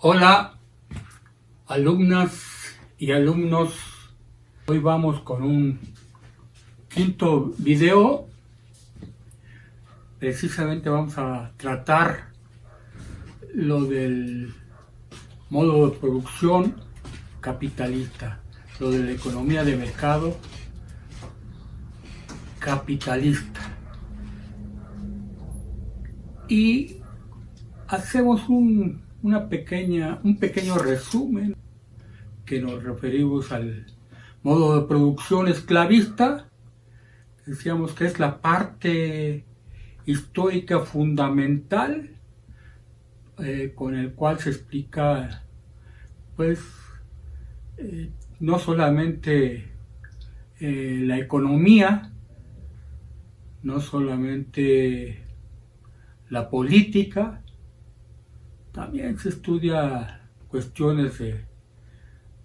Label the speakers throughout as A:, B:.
A: Hola, alumnas y alumnos. Hoy vamos con un quinto video. Precisamente vamos a tratar lo del modo de producción capitalista, lo de la economía de mercado capitalista. Y hacemos un pequeño resumen que nos referimos al modo de producción esclavista. Decíamos que es la parte histórica fundamental con el cual se explica no solamente la economía, no solamente la política, también se estudia cuestiones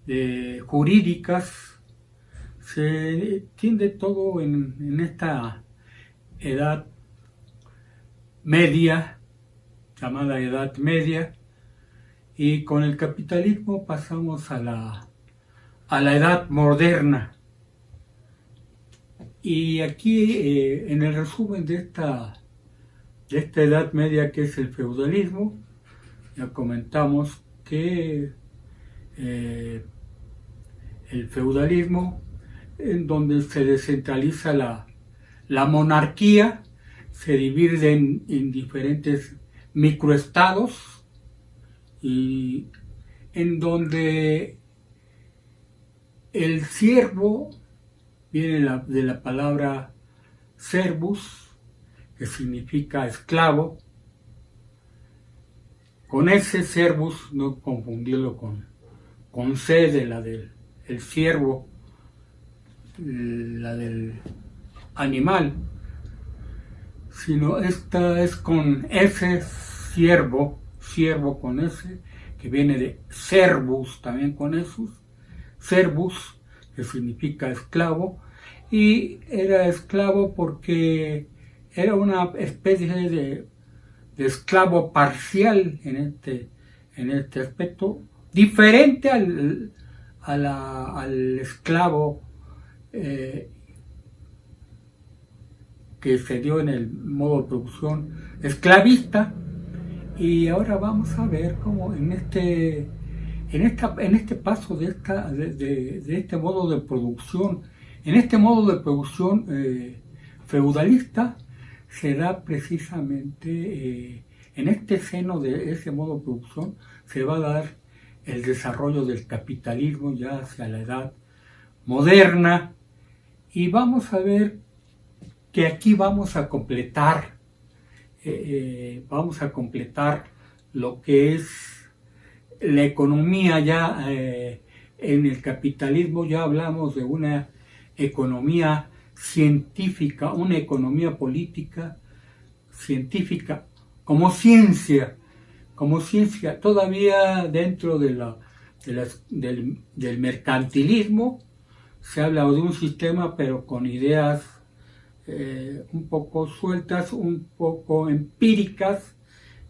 A: de jurídicas. Se tiende todo en esta edad media, llamada Edad Media, y con el capitalismo pasamos a la Edad Moderna. Y aquí, en el resumen de esta Edad Media, que es el feudalismo, ya comentamos que el feudalismo, en donde se descentraliza la monarquía, se divide en diferentes microestados, y en donde el siervo viene de la palabra servus, que significa esclavo. Con ese servus, no confundirlo con C de la del siervo, la del animal, sino esta es con S, siervo con S, que viene de servus, también con esos, servus, que significa esclavo, y era esclavo porque era una especie de esclavo parcial en este aspecto, diferente al esclavo que se dio en el modo de producción esclavista. Y ahora vamos a ver cómo en este paso de este modo de producción, en este modo de producción feudalista, se da precisamente en este seno de ese modo de producción, se va a dar el desarrollo del capitalismo ya hacia la edad moderna. Y vamos a ver que aquí vamos a completar lo que es la economía. Ya en el capitalismo ya hablamos de una economía científica, una economía política científica, como ciencia, todavía dentro del mercantilismo se habla de un sistema, pero con ideas un poco sueltas, un poco empíricas,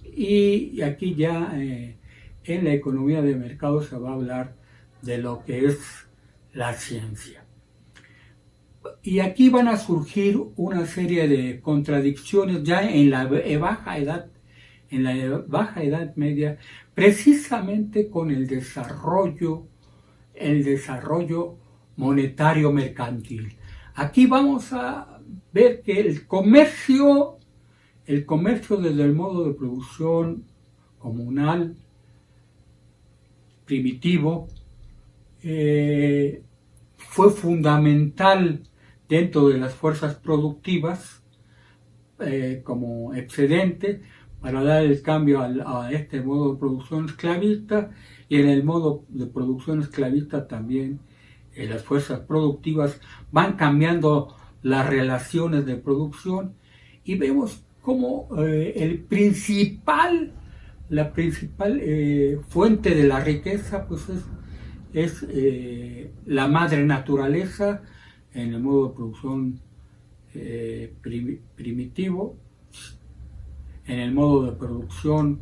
A: y aquí ya en la economía de mercado se va a hablar de lo que es la ciencia. Y aquí van a surgir una serie de contradicciones ya en la Baja Edad Media, precisamente con el desarrollo monetario mercantil. Aquí vamos a ver que el comercio desde el modo de producción comunal primitivo fue fundamental dentro de las fuerzas productivas como excedente para dar el cambio a este modo de producción esclavista. Y en el modo de producción esclavista también las fuerzas productivas van cambiando las relaciones de producción, y vemos como la principal fuente de la riqueza pues es la madre naturaleza en el modo de producción primitivo. En el modo de producción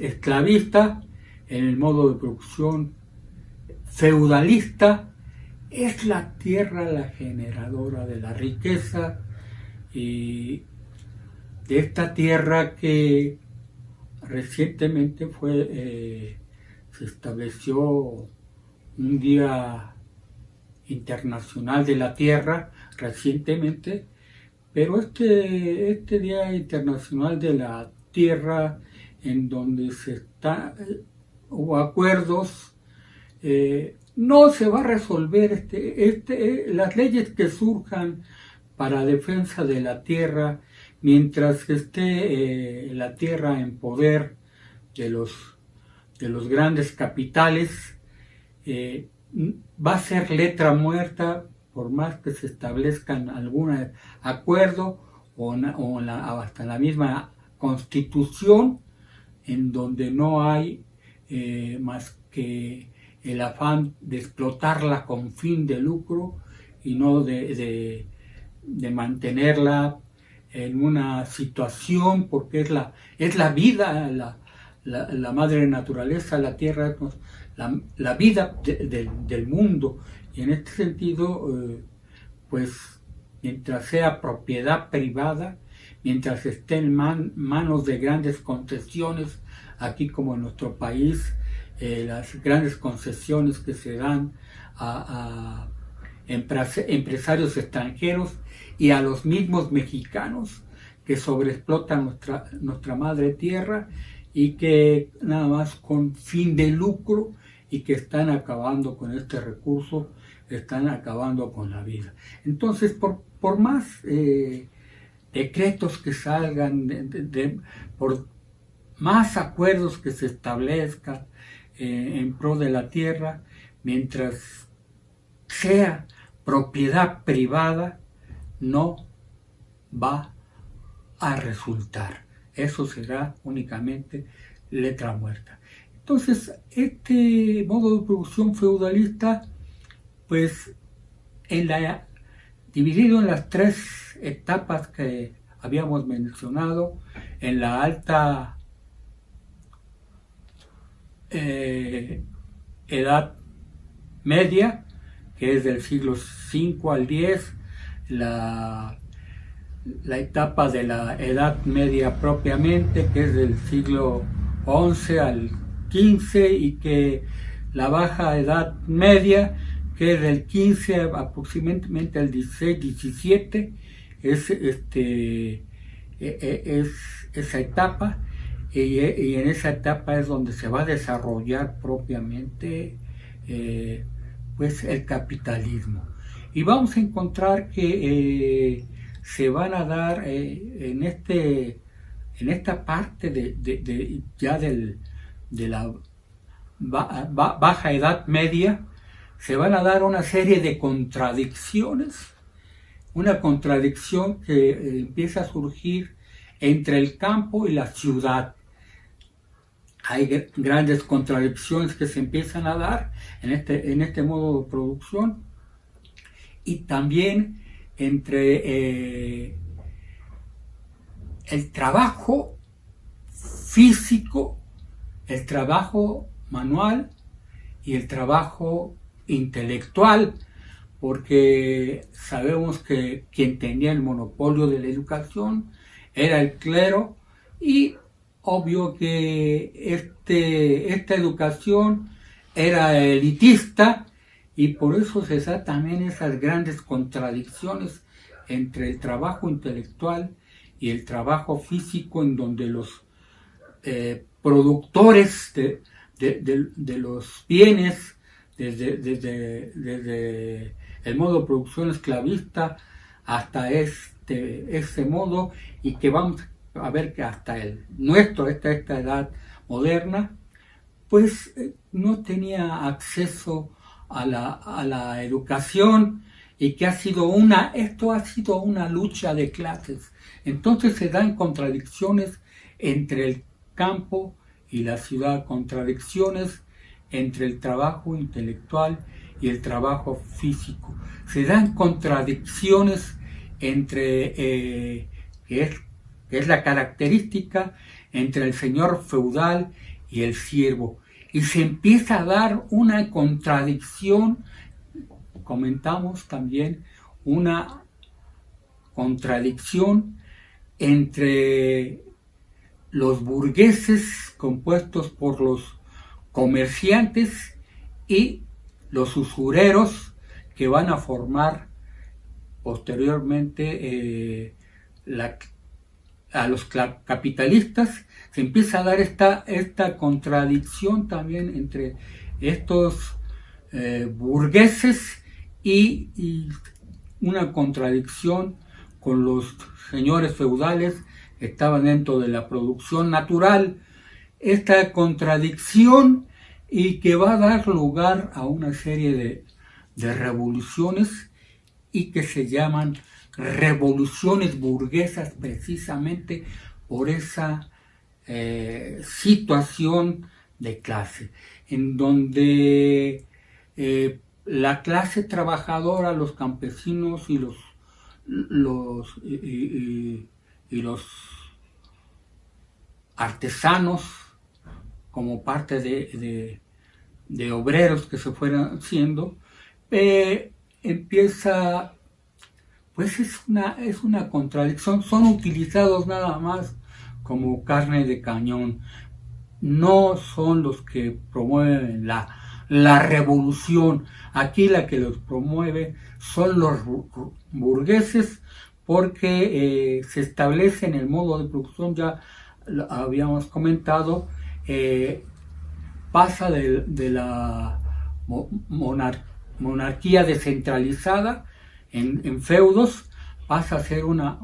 A: esclavista, en el modo de producción feudalista, es la tierra la generadora de la riqueza y de esta tierra que recientemente se estableció un día internacional de la tierra recientemente, pero este día internacional de la tierra en donde hubo acuerdos, no se va a resolver las leyes que surjan para defensa de la tierra mientras esté la tierra en poder de los grandes capitales. Va a ser letra muerta por más que se establezcan algún acuerdo hasta la misma Constitución, en donde no hay más que el afán de explotarla con fin de lucro y no de mantenerla en una situación, porque es la vida, la madre naturaleza, la tierra, la vida del mundo. Y en este sentido, pues mientras sea propiedad privada, mientras esté en manos de grandes concesiones, aquí como en nuestro país, las grandes concesiones que se dan a empresarios extranjeros y a los mismos mexicanos que sobreexplotan nuestra madre tierra y que nada más con fin de lucro y que están acabando con este recurso, están acabando con la vida. Entonces, por más decretos que salgan, por más acuerdos que se establezcan en pro de la tierra, mientras sea propiedad privada, no va a resultar. Eso será únicamente letra muerta. Entonces, este modo de producción feudalista, pues, dividido en las tres etapas que habíamos mencionado, en la alta Edad Media, que es del siglo V al X, la etapa de la Edad Media propiamente, que es del siglo XI al XV, y que la Baja Edad Media, que es del XV aproximadamente al XVI, XVII, es esa etapa, y en esa etapa es donde se va a desarrollar propiamente pues el capitalismo. Y vamos a encontrar que se van a dar en esta parte de la Baja Edad Media, se van a dar una serie de contradicciones, una contradicción que empieza a surgir entre el campo y la ciudad. Hay grandes contradicciones que se empiezan a dar en este modo de producción, y también entre el trabajo físico, el trabajo manual y el trabajo intelectual, porque sabemos que quien tenía el monopolio de la educación era el clero, y obvio que esta educación era elitista, y por eso se dan también esas grandes contradicciones entre el trabajo intelectual y el trabajo físico, en donde los productores de los bienes, desde el modo de producción esclavista hasta este modo, y que vamos a ver que hasta esta edad moderna, pues no tenía acceso a la educación, y que esto ha sido una lucha de clases. Entonces se dan contradicciones entre el campo y la ciudad, contradicciones entre el trabajo intelectual y el trabajo físico. Se dan contradicciones entre, que es la característica entre el señor feudal y el siervo. Y se empieza a dar una contradicción, comentamos también, una contradicción entre los burgueses compuestos por los comerciantes y los usureros que van a formar posteriormente a los capitalistas. Se empieza a dar esta contradicción también entre estos burgueses y una contradicción con los señores feudales que estaban dentro de la producción natural. Esta contradicción y que va a dar lugar a una serie de revoluciones y que se llaman revoluciones burguesas precisamente por esa situación de clase, en donde la clase trabajadora, los campesinos y los artesanos, como parte de obreros que se fueran haciendo, empieza, pues es una contradicción. Son utilizados nada más como carne de cañón. No son los que promueven la revolución. Aquí la que los promueve son los burgueses, porque se establece en el modo de producción, ya lo habíamos comentado, pasa de la monarquía descentralizada en feudos, pasa a ser una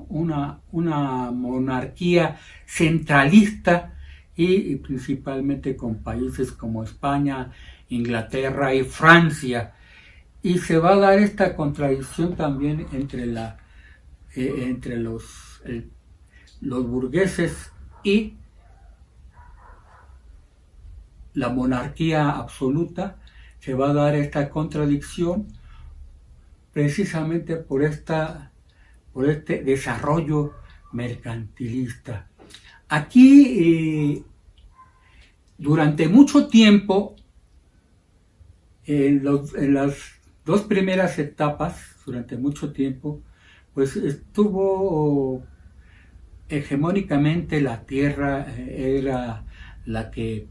A: monarquía centralista y principalmente con países como España, Inglaterra y Francia. Y se va a dar esta contradicción también entre los burgueses y la monarquía absoluta. Se va a dar esta contradicción precisamente por este desarrollo mercantilista. Aquí, durante mucho tiempo, en las dos primeras etapas, durante mucho tiempo, pues estuvo hegemónicamente la tierra, era la que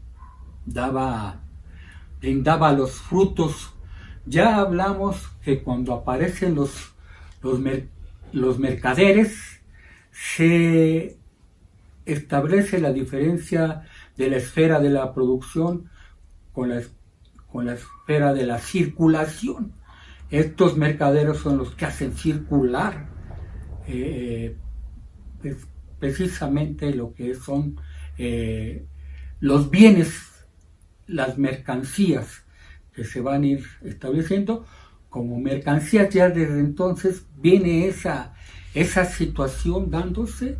A: brindaba los frutos. Ya hablamos que cuando aparecen los mercaderes, se establece la diferencia de la esfera de la producción con la esfera de la circulación. Estos mercaderos son los que hacen circular precisamente lo que son los bienes, las mercancías que se van a ir estableciendo como mercancías. Ya desde entonces viene esa situación dándose,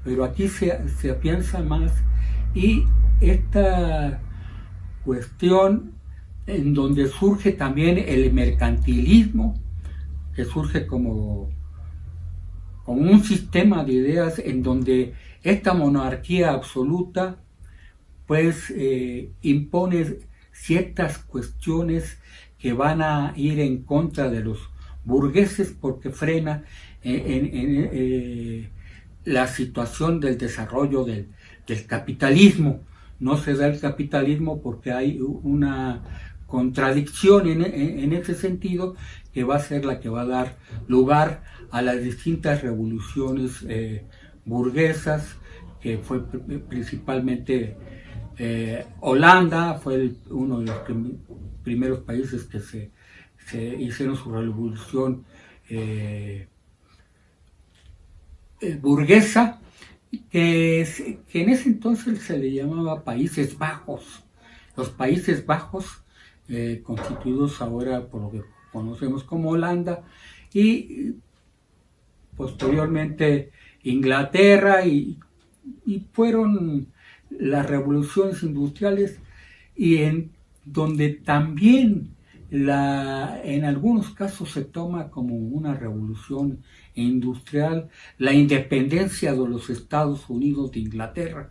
A: pero aquí se afianza más, y esta cuestión en donde surge también el mercantilismo, que surge como un sistema de ideas en donde esta monarquía absoluta pues impone ciertas cuestiones que van a ir en contra de los burgueses, porque frena la situación del desarrollo del capitalismo. No se da el capitalismo porque hay una contradicción en ese sentido, que va a ser la que va a dar lugar a las distintas revoluciones burguesas, que fue principalmente Holanda, fue uno de los primeros países que se hicieron su revolución burguesa, que en ese entonces se le llamaba Países Bajos. Los Países Bajos, constituidos ahora por lo que conocemos como Holanda, y posteriormente Inglaterra, y fueron las revoluciones industriales, y en donde también en algunos casos se toma como una revolución industrial la independencia de los Estados Unidos de Inglaterra.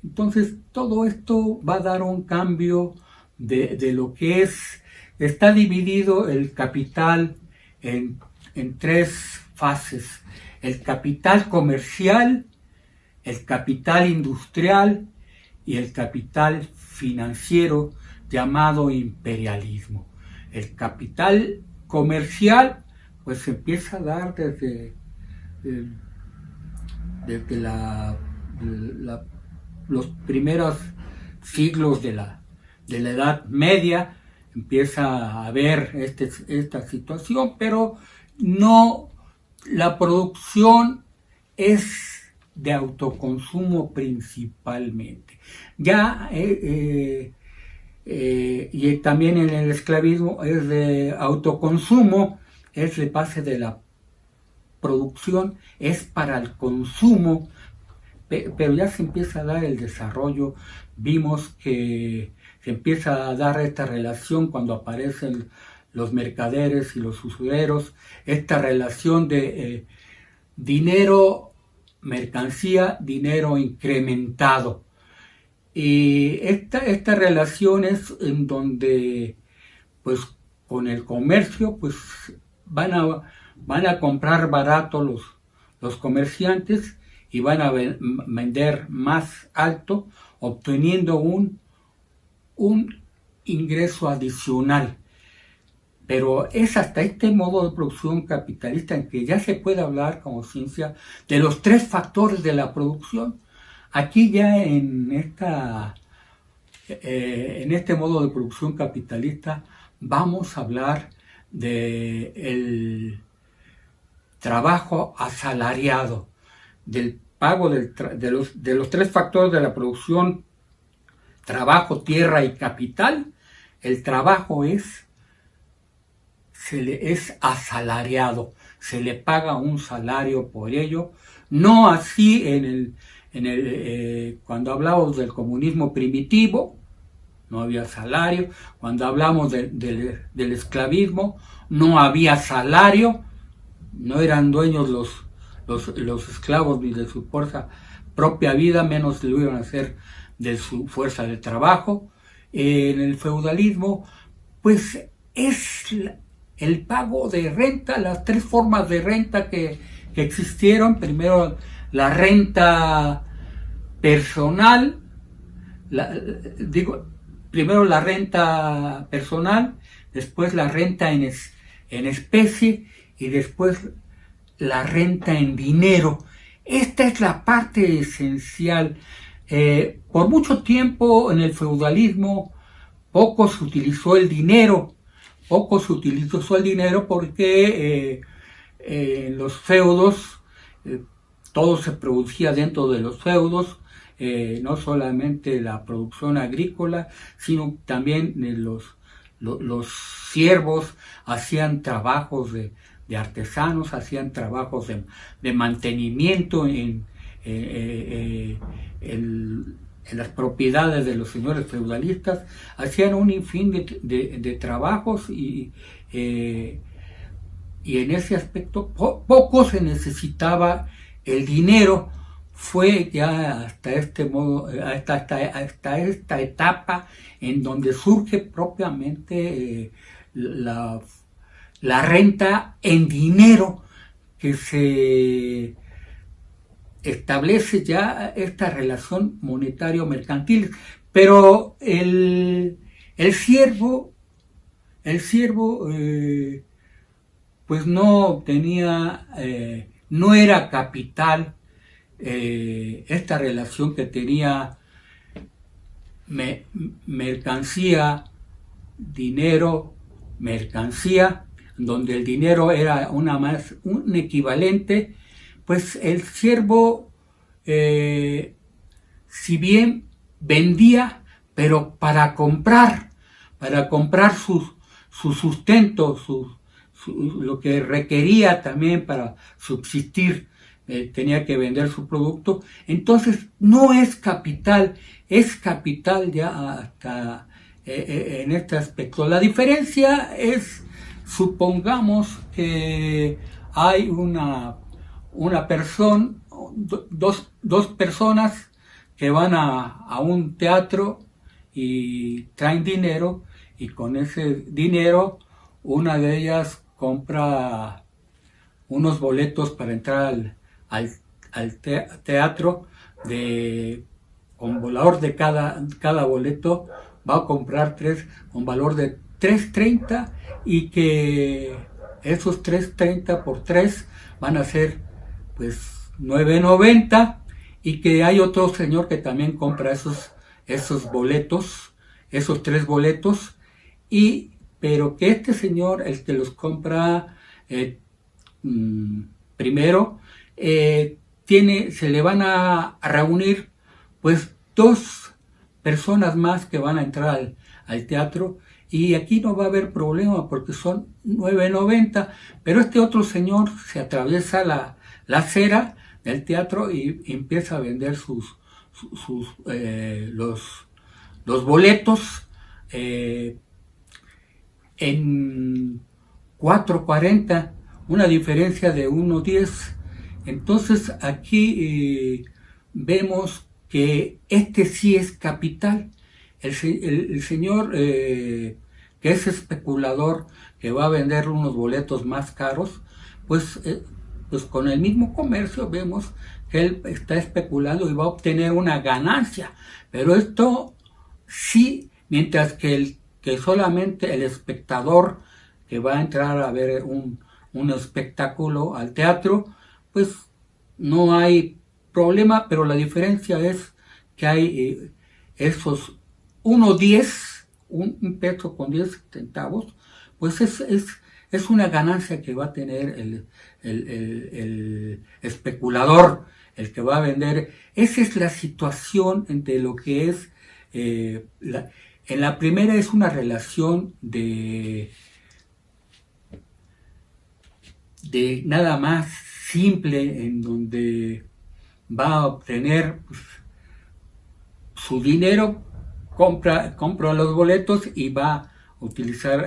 A: Entonces, todo esto va a dar un cambio de lo que es, está dividido el capital en tres fases: el capital comercial, el capital industrial y el capital financiero, llamado imperialismo. El capital comercial pues se empieza a dar desde los primeros siglos de la Edad Media. Empieza a haber esta situación, pero no, la producción es de autoconsumo principalmente. Ya y también en el esclavismo es de autoconsumo, es de base de la producción, es para el consumo, pero ya se empieza a dar el desarrollo. Vimos que se empieza a dar esta relación cuando aparecen los mercaderes y los usureros, esta relación de dinero, mercancía, dinero incrementado. Y esta relación es en donde, pues, con el comercio, pues, van a comprar barato los comerciantes y van a vender más alto, obteniendo un ingreso adicional. Pero es hasta este modo de producción capitalista en que ya se puede hablar como ciencia de los tres factores de la producción. Aquí ya en este modo de producción capitalista vamos a hablar del trabajo asalariado, del pago de los tres factores de la producción: trabajo, tierra y capital. El trabajo es asalariado, se le paga un salario por ello. No así cuando hablamos del comunismo primitivo, no había salario. Cuando hablamos del esclavismo, no había salario, no eran dueños los esclavos ni de su propia vida, menos lo iban a hacer de su fuerza de trabajo. En el feudalismo, pues es el pago de renta, las tres formas de renta que existieron. Primero la renta personal, primero la renta personal, después la renta en especie y después la renta en dinero. Esta es la parte esencial. Por mucho tiempo en el feudalismo poco se utilizó el dinero, porque en los feudos todo se producía dentro de los feudos, no solamente la producción agrícola, sino también los siervos hacían trabajos de artesanos, hacían trabajos de mantenimiento en las propiedades de los señores feudalistas, hacían un sinfín de trabajos y en ese aspecto poco se necesitaba el dinero. Fue ya hasta esta etapa en donde surge propiamente la renta en dinero, que se establece ya esta relación monetario-mercantil. Pero el siervo pues no tenía, no era capital. Esta relación que tenía mercancía, dinero, mercancía, donde el dinero era un equivalente, pues el siervo, si bien vendía, pero para comprar su sustento, lo que requería también para subsistir, tenía que vender su producto. Entonces no es capital, es capital ya hasta en este aspecto. La diferencia es, supongamos que hay una persona, dos personas que van a un teatro y traen dinero, y con ese dinero una de ellas compra unos boletos para entrar al teatro, con valor de cada boleto va a comprar 3 con valor de 3.30, y que esos 3.30 por 3 van a ser pues 9.90, y que hay otro señor que también compra esos boletos, esos 3 boletos, pero que este señor, el que los compra primero, se le van a reunir pues 2 personas más que van a entrar al teatro, y aquí no va a haber problema porque son 9.90, pero este otro señor se atraviesa la acera del teatro y empieza a vender los boletos en 4.40, una diferencia de 1.10. Entonces aquí vemos que este sí es capital. El señor que es especulador, que va a vender unos boletos más caros, pues con el mismo comercio vemos que él está especulando y va a obtener una ganancia. Pero esto sí, mientras que solamente el espectador que va a entrar a ver un espectáculo al teatro, pues no hay problema, pero la diferencia es que hay esos 1.10, un peso con 10 centavos, pues es una ganancia que va a tener el especulador, el que va a vender. Esa es la situación de lo que es, en la primera es una relación de nada más simple, en donde va a obtener pues, su dinero, compra los boletos y va a utilizar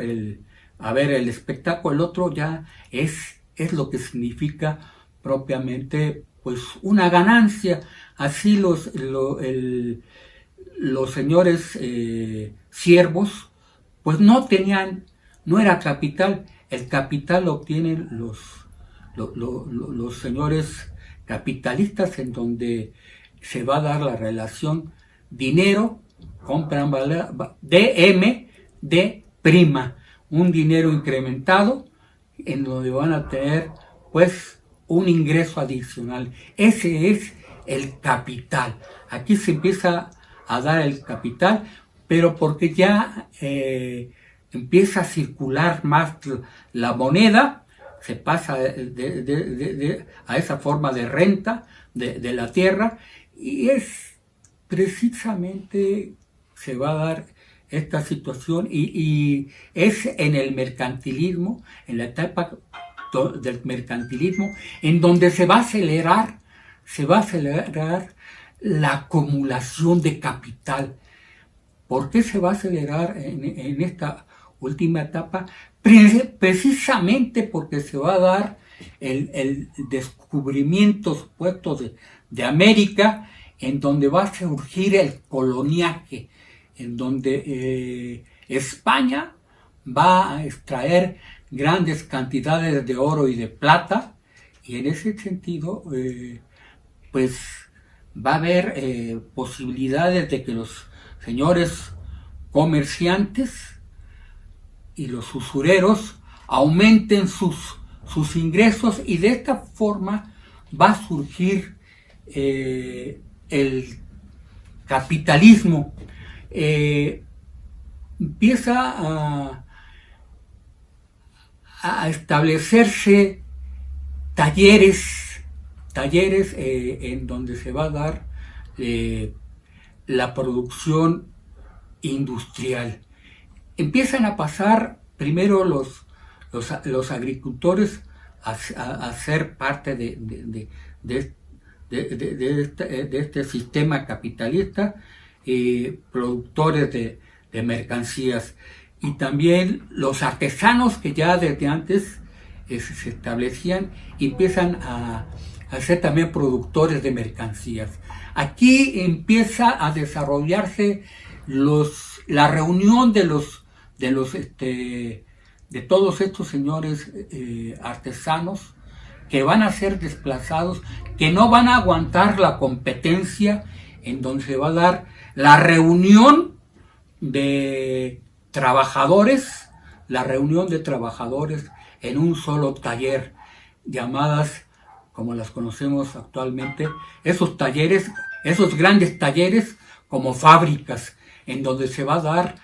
A: a ver el espectáculo. El otro ya es lo que significa propiamente pues una ganancia. Así los señores siervos pues no era capital. El capital lo obtienen los señores capitalistas, en donde se va a dar la relación dinero, compran DM de prima, un dinero incrementado, en donde van a tener pues un ingreso adicional. Ese es el capital. Aquí se empieza a dar el capital, pero porque ya empieza a circular más la moneda, se pasa a esa forma de renta de la tierra, y es precisamente se va a dar esta situación, y es en el mercantilismo, en la etapa del mercantilismo, en donde se va a acelerar la acumulación de capital. ¿Por qué se va a acelerar en esta última etapa? Precisamente porque se va a dar el descubrimiento supuesto de América, en donde va a surgir el coloniaje, en donde España va a extraer grandes cantidades de oro y de plata, y en ese sentido pues va a haber posibilidades de que los señores comerciantes y los usureros aumenten sus ingresos, y de esta forma va a surgir el capitalismo. Empieza a establecerse talleres en donde se va a dar la producción industrial. Empiezan a pasar primero los agricultores a ser parte de este sistema capitalista, productores de mercancías, y también los artesanos que ya desde antes se establecían, y empiezan a ser también productores de mercancías. aquí empieza a desarrollarse la reunión de todos estos señores artesanos que van a ser desplazados, que no van a aguantar la competencia, en donde se va a dar la reunión de trabajadores, en un solo taller, llamadas, como las conocemos actualmente, esos talleres, esos grandes talleres como fábricas, en donde se va a dar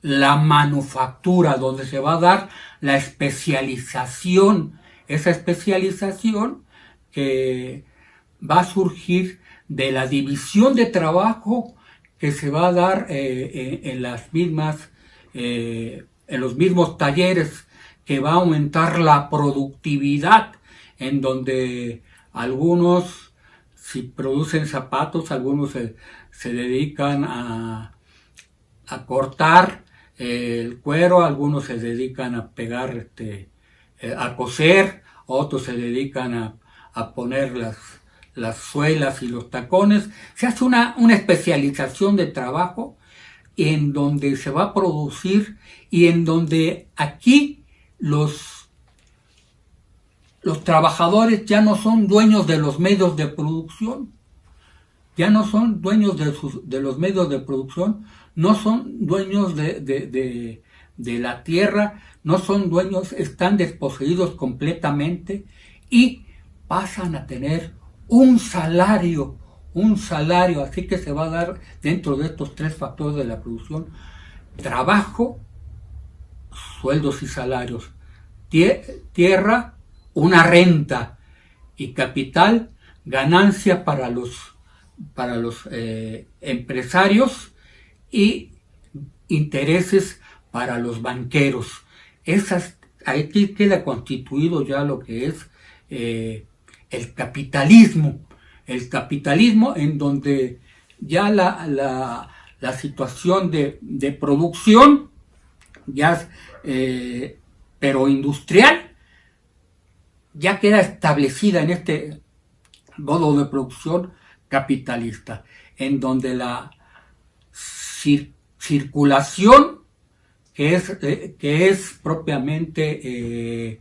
A: la manufactura, donde se va a dar la especialización, esa especialización que va a surgir de la división de trabajo que se va a dar en los mismos talleres, que va a aumentar la productividad, en donde algunos, si producen zapatos, algunos se dedican a cortar el cuero, algunos se dedican a pegar, a coser, otros se dedican a poner las suelas y los tacones. Se hace una especialización de trabajo en donde se va a producir y en donde aquí los trabajadores ya no son dueños de los medios de producción, ya no son dueños de los medios de producción, no son dueños de la tierra, no son dueños, están desposeídos completamente y pasan a tener un salario, así que se va a dar dentro de estos tres factores de la producción: trabajo, sueldos y salarios, tierra, una renta, y capital, ganancia para los empresarios y intereses para los banqueros. Aquí queda constituido ya lo que es el capitalismo, en donde ya la situación de producción, ya pero industrial, ya queda establecida en este modo de producción capitalista, en donde la circulación, que es propiamente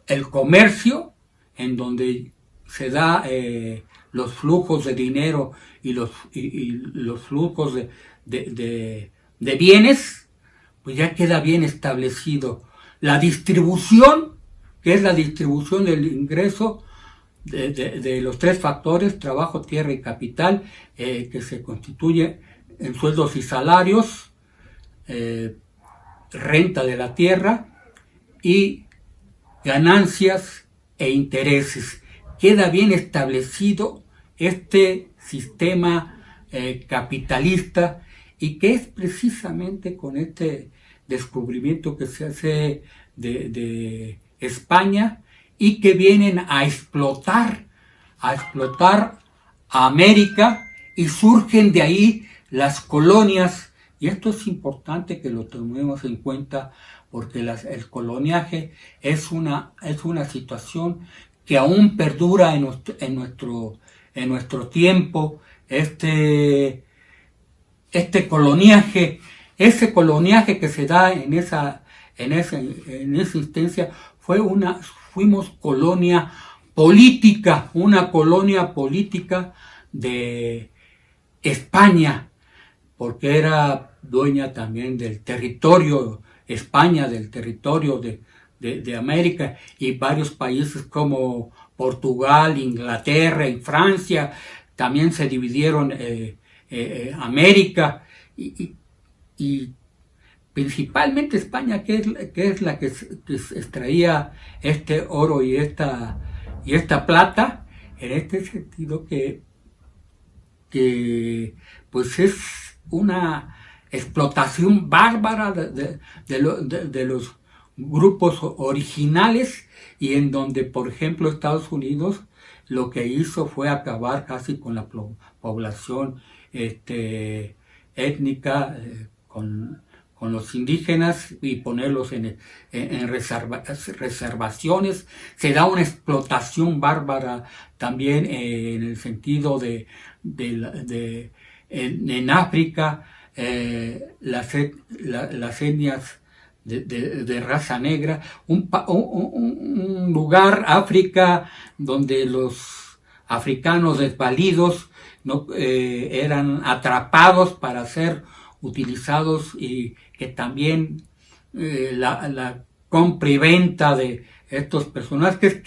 A: el comercio, en donde se da los flujos de dinero y los flujos de bienes, pues ya queda bien establecido. La distribución, que es la distribución del ingreso de los tres factores: trabajo, tierra y capital, que se constituye en sueldos y salarios, renta de la tierra y ganancias e intereses. Queda bien establecido este sistema capitalista, y que es precisamente con este descubrimiento que se hace de España, y que vienen a explotar a América, y surgen de ahí las colonias. Y esto es importante que lo tomemos en cuenta, porque el coloniaje es una situación que aún perdura en nuestro tiempo. Ese coloniaje que se da en esa instancia fuimos colonia política, una colonia política de España, porque era dueña también del territorio, España, del territorio de América, y varios países como Portugal, Inglaterra y Francia también se dividieron América, y principalmente España, que es la que extraía este oro y esta plata, en este sentido que pues es una explotación bárbara de los grupos originales, y en donde, por ejemplo, Estados Unidos lo que hizo fue acabar casi con la población étnica, con con los indígenas y ponerlos en reservaciones. Se da una explotación bárbara también en el sentido en África, las etnias de raza negra, un lugar, África, donde los africanos desvalidos eran atrapados para ser utilizados, y que también la compra y venta de estos personajes,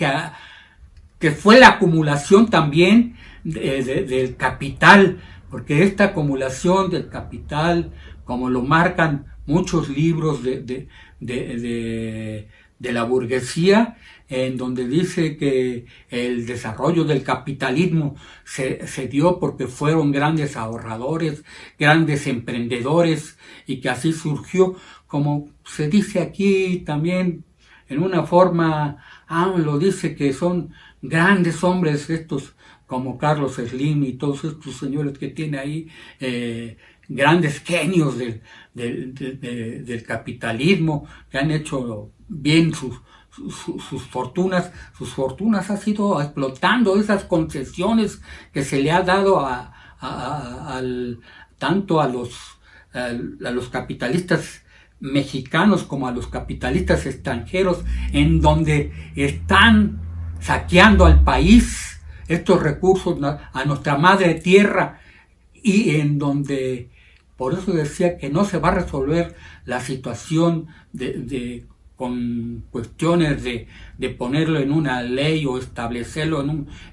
A: que fue la acumulación también del capital, porque esta acumulación del capital, como lo marcan muchos libros de la burguesía, en donde dice que el desarrollo del capitalismo se dio porque fueron grandes ahorradores, grandes emprendedores, y que así surgió, como se dice aquí también en una forma, lo dice que son grandes hombres estos, como Carlos Slim y todos estos señores que tiene ahí, grandes genios del capitalismo, que han hecho bien sus fortunas. Sus fortunas ha sido explotando esas concesiones que se le ha dado tanto a los capitalistas mexicanos como a los capitalistas extranjeros, en donde están saqueando al país estos recursos, a nuestra madre tierra, y en donde, por eso decía que no se va a resolver la situación con cuestiones de ponerlo en una ley o establecerlo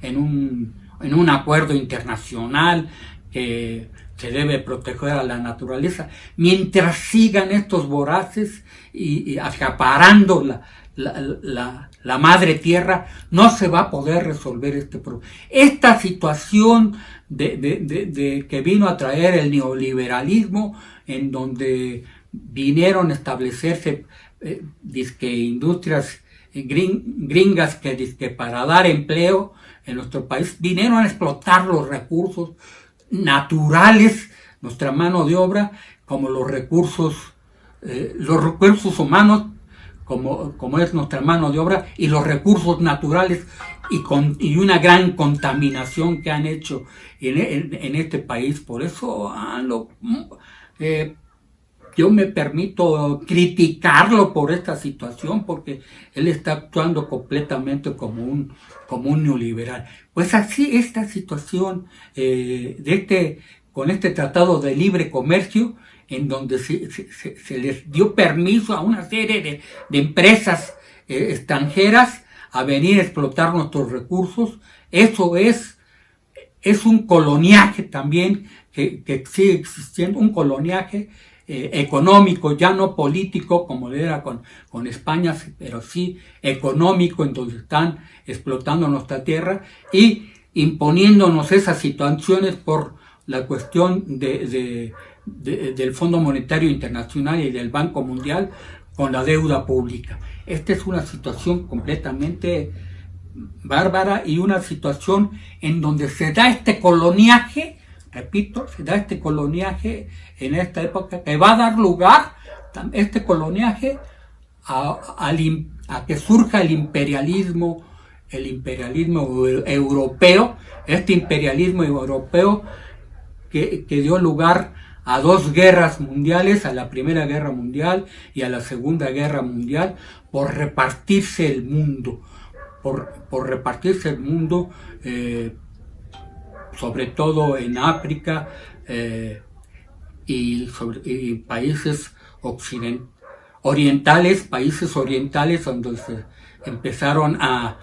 A: en un acuerdo internacional, que se debe proteger a la naturaleza. Mientras sigan estos voraces y acaparando la madre tierra, no se va a poder resolver este problema. Esta situación que vino a traer el neoliberalismo, en donde vinieron a establecerse industrias gringas que para dar empleo en nuestro país, vinieron a explotar los recursos naturales, nuestra mano de obra, como los recursos humanos, como es nuestra mano de obra, y los recursos naturales, y una gran contaminación que han hecho en este país. Por eso yo me permito criticarlo por esta situación, porque él está actuando completamente como un neoliberal. Pues así, esta situación con este tratado de libre comercio, en donde se les dio permiso a una serie de empresas extranjeras a venir a explotar nuestros recursos. Eso es un coloniaje también, que sigue existiendo, un coloniaje económico, ya no político como era con España, pero sí económico, en donde están explotando nuestra tierra y imponiéndonos esas situaciones por la cuestión del Fondo Monetario Internacional y del Banco Mundial, con la deuda pública. Esta es una situación completamente bárbara, y una situación en donde se da este coloniaje, repito, en esta época, que va a dar lugar, este coloniaje, a que surja el imperialismo europeo, este imperialismo europeo que dio lugar a dos guerras mundiales, a la Primera Guerra Mundial y a la Segunda Guerra Mundial, por repartirse el mundo, sobre todo en África, y países países orientales, donde se empezaron a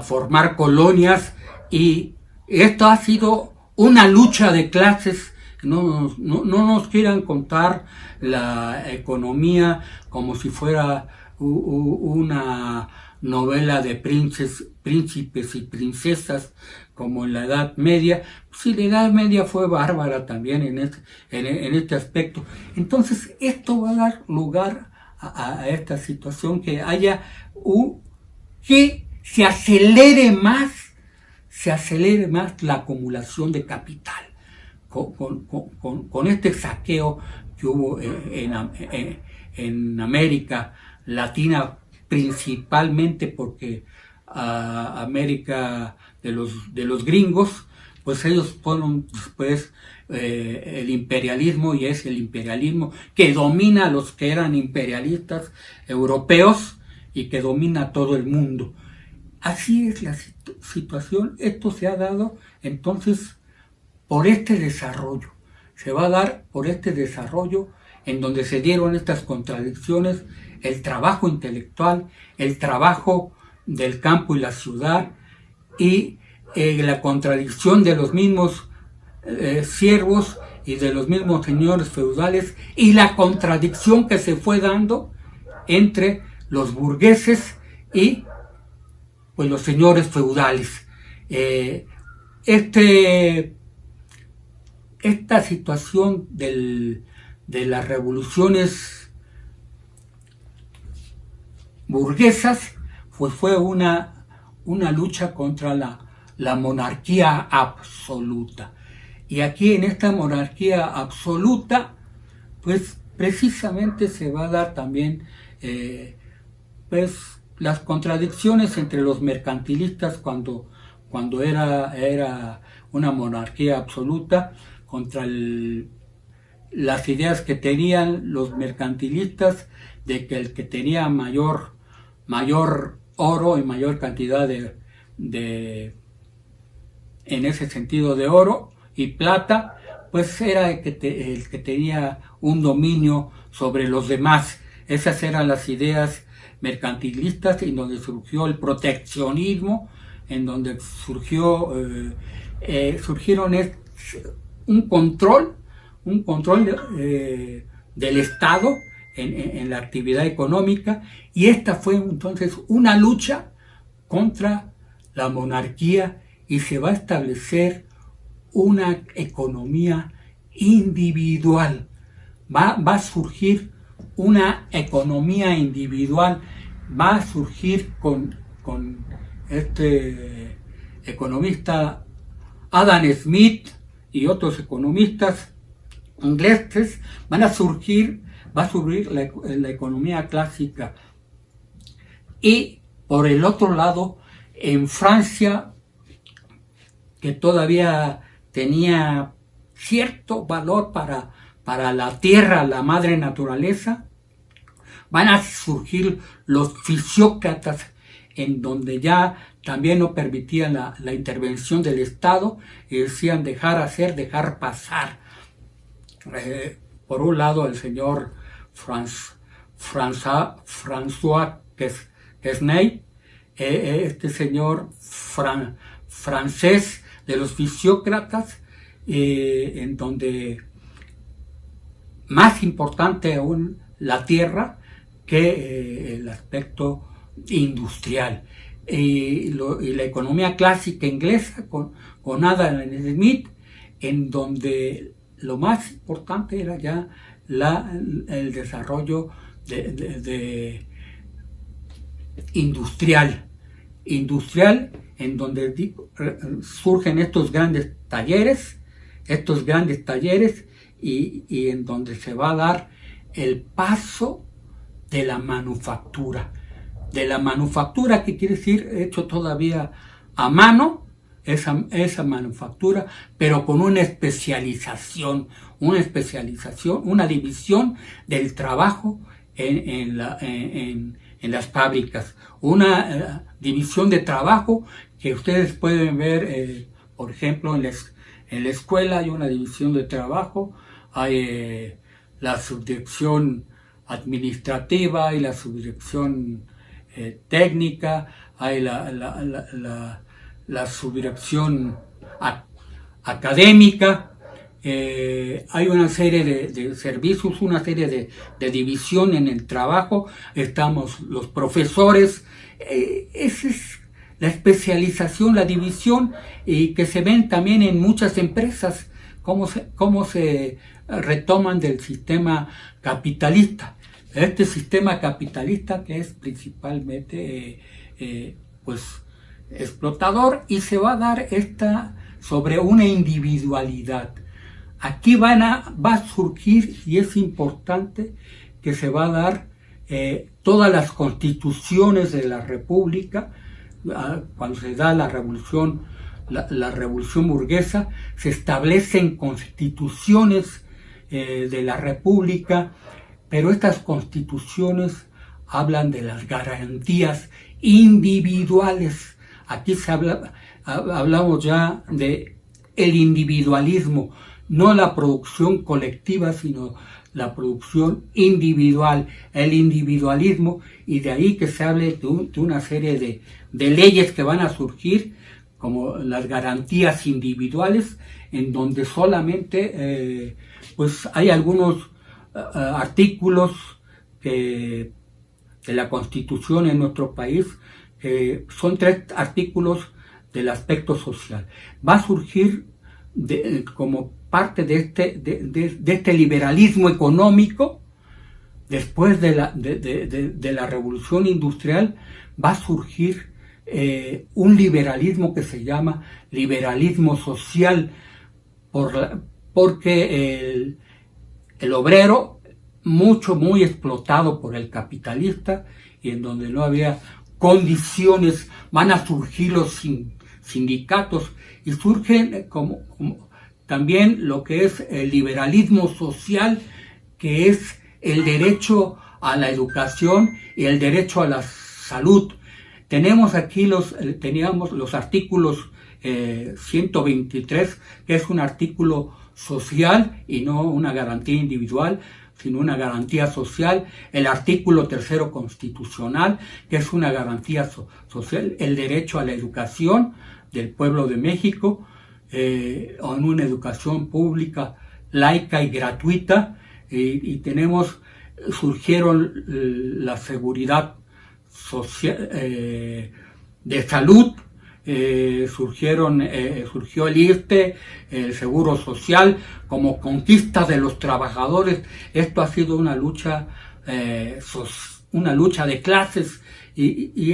A: formar colonias, y esto ha sido una lucha de clases. No nos quieran contar la economía como si fuera una novela de príncipes y princesas, como en la Edad Media. Sí, la Edad Media fue bárbara también en este aspecto. Entonces, esto va a dar lugar a esta situación, que haya que se acelere más la acumulación de capital, con este saqueo que hubo en América Latina, principalmente porque América de los gringos, pues ellos fueron después el imperialismo, y es el imperialismo que domina a los que eran imperialistas europeos y que domina todo el mundo. Así es la situación. Esto se ha dado entonces por este desarrollo. Se va a dar por este desarrollo en donde se dieron estas contradicciones, el trabajo intelectual, el trabajo del campo y la ciudad, y la contradicción de los mismos siervos y de los mismos señores feudales, y la contradicción que se fue dando entre los burgueses y pues los señores feudales. Esta situación de las revoluciones burguesas pues fue una lucha contra la monarquía absoluta. Y aquí en esta monarquía absoluta, pues precisamente se va a dar también pues las contradicciones entre los mercantilistas cuando era una monarquía absoluta, contra las ideas que tenían los mercantilistas de que el que tenía mayor oro y mayor cantidad en ese sentido de oro y plata, pues era el que tenía un dominio sobre los demás. Esas eran las ideas mercantilistas, en donde surgió el proteccionismo, en donde surgieron un control del Estado en la actividad económica, y esta fue entonces una lucha contra la monarquía, y se va a establecer una economía individual. Va a surgir una economía individual, va a surgir con este economista Adam Smith y otros economistas ingleses. Va a surgir la economía clásica. Y por el otro lado, en Francia, que todavía tenía cierto valor para la tierra, la madre naturaleza, van a surgir los fisiócratas, en donde ya también no permitían la intervención del Estado y decían dejar hacer, dejar pasar. Por un lado, el señor François Quesnay, este señor francés de los fisiócratas, en donde más importante aún la tierra que el aspecto industrial. Y la economía clásica inglesa con Adam Smith, en donde lo más importante era ya el desarrollo de industrial, en donde surgen estos grandes talleres, y en donde se va a dar el paso de la manufactura. De la manufactura, que quiere decir hecho todavía a mano, esa manufactura, pero con una especialización, una división del trabajo en las fábricas, una división de trabajo que ustedes pueden ver, por ejemplo, en la escuela hay una división de trabajo, hay la subdirección administrativa y la subdirección técnica, hay la subdirección académica, hay una serie de servicios, una serie de división en el trabajo. Estamos los profesores, esa es la especialización, la división, y que se ven también en muchas empresas, cómo se retoman del sistema capitalista. Este sistema capitalista, que es principalmente pues explotador, y se va a dar sobre una individualidad. aquí va a surgir, y es importante, que se va a dar todas las constituciones de la República. Cuando se da la revolución burguesa, se establecen constituciones de la República, pero estas constituciones hablan de las garantías individuales. Aquí hablamos ya de el individualismo, no la producción colectiva, sino la producción individual, el individualismo, y de ahí que se hable de una serie de leyes que van a surgir, como las garantías individuales, en donde solamente pues hay algunos artículos de la Constitución en nuestro país, son 3 artículos del aspecto social. Va a surgir como parte de este liberalismo económico. Después de la revolución industrial va a surgir un liberalismo que se llama liberalismo social, porque el obrero, muy explotado por el capitalista, y en donde no había condiciones, van a surgir los sindicatos, y surgen también lo que es el liberalismo social, que es el derecho a la educación y el derecho a la salud. Tenemos aquí teníamos los artículos 123, que es un artículo social y no una garantía individual, sino una garantía social. El artículo 3 constitucional, que es una garantía social, el derecho a la educación del pueblo de México, en una educación pública, laica y gratuita, y surgieron la seguridad social, de salud, surgió el ISSSTE, el Seguro Social, como conquista de los trabajadores. Esto ha sido una lucha de clases, y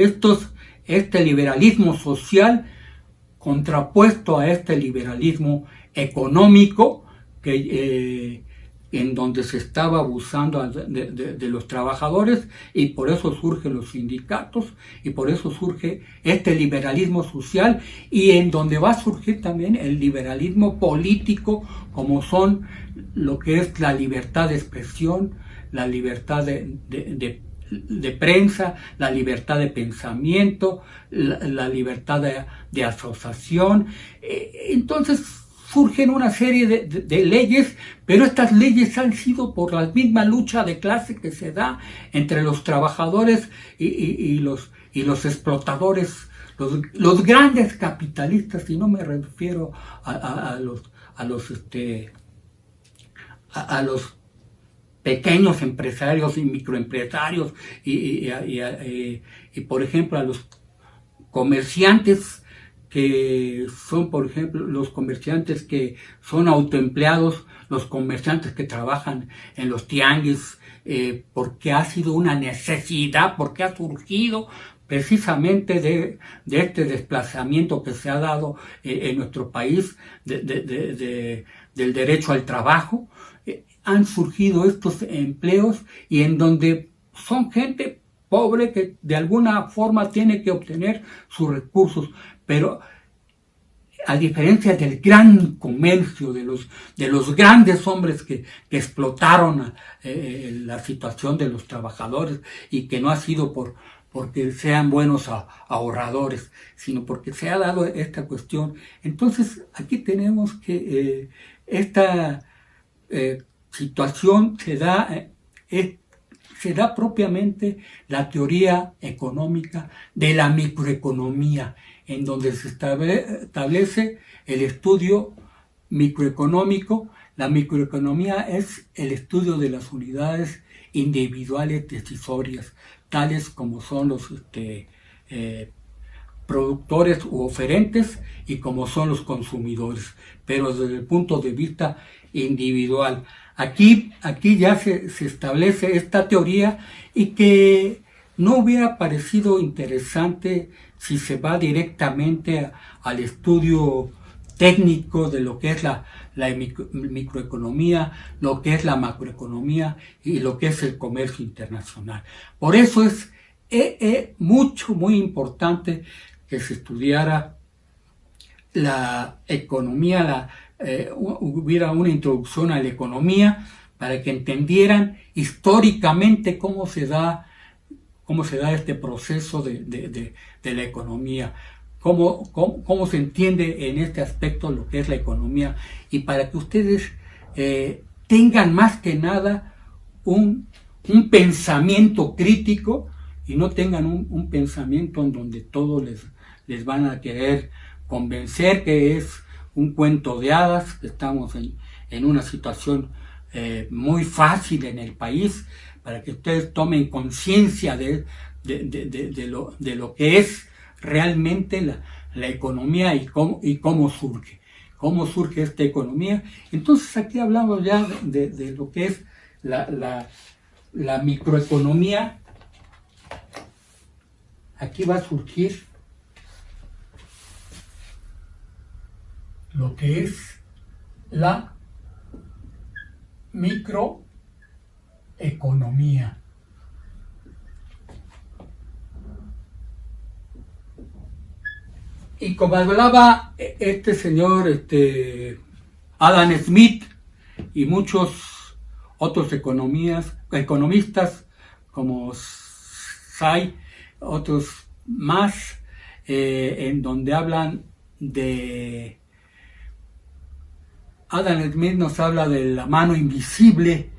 A: este liberalismo social contrapuesto a este liberalismo económico, en donde se estaba abusando de los trabajadores, y por eso surgen los sindicatos, y por eso surge este liberalismo social, y en donde va a surgir también el liberalismo político, como son lo que es la libertad de expresión, la libertad de prensa, la libertad de pensamiento, la libertad de asociación. Entonces surgen una serie de leyes, pero estas leyes han sido por la misma lucha de clase que se da entre los trabajadores y los explotadores, los grandes capitalistas, y no me refiero a los pequeños empresarios y microempresarios, y por ejemplo a los comerciantes, que son, por ejemplo, los comerciantes que son autoempleados, los comerciantes que trabajan en los tianguis, porque ha sido una necesidad, porque ha surgido precisamente de este desplazamiento que se ha dado en nuestro país del derecho al trabajo. Han surgido estos empleos, y en donde son gente pobre que de alguna forma tiene que obtener sus recursos, pero a diferencia del gran comercio, de los grandes hombres que explotaron la situación de los trabajadores, y que no ha sido porque sean buenos ahorradores, sino porque se ha dado esta cuestión. Entonces aquí tenemos que esta situación se da propiamente la teoría económica de la microeconomía, en donde se establece el estudio microeconómico. La microeconomía es el estudio de las unidades individuales decisorias, tales como son los productores u oferentes, y como son los consumidores, pero desde el punto de vista individual. Aquí ya se establece esta teoría, y que no hubiera parecido interesante si se va directamente al estudio técnico de lo que es la la microeconomía, lo que es la macroeconomía y lo que es el comercio internacional. Por eso es muy importante que se estudiara la economía, hubiera una introducción a la economía para que entendieran históricamente cómo se da este proceso de la economía, cómo se entiende en este aspecto lo que es la economía, y para que ustedes tengan más que nada un pensamiento crítico y no tengan un pensamiento en donde todos les van a querer convencer que es un cuento de hadas, que estamos en una situación muy fácil en el país, para que ustedes tomen conciencia de lo que es realmente la economía y cómo surge esta economía. Entonces aquí hablamos ya de lo que es la microeconomía. Aquí va a surgir lo que es la microeconomía. Y como hablaba este señor Adam Smith y muchos otros economistas como Say, otros más, en donde hablan de... Adam Smith nos habla de la mano invisible.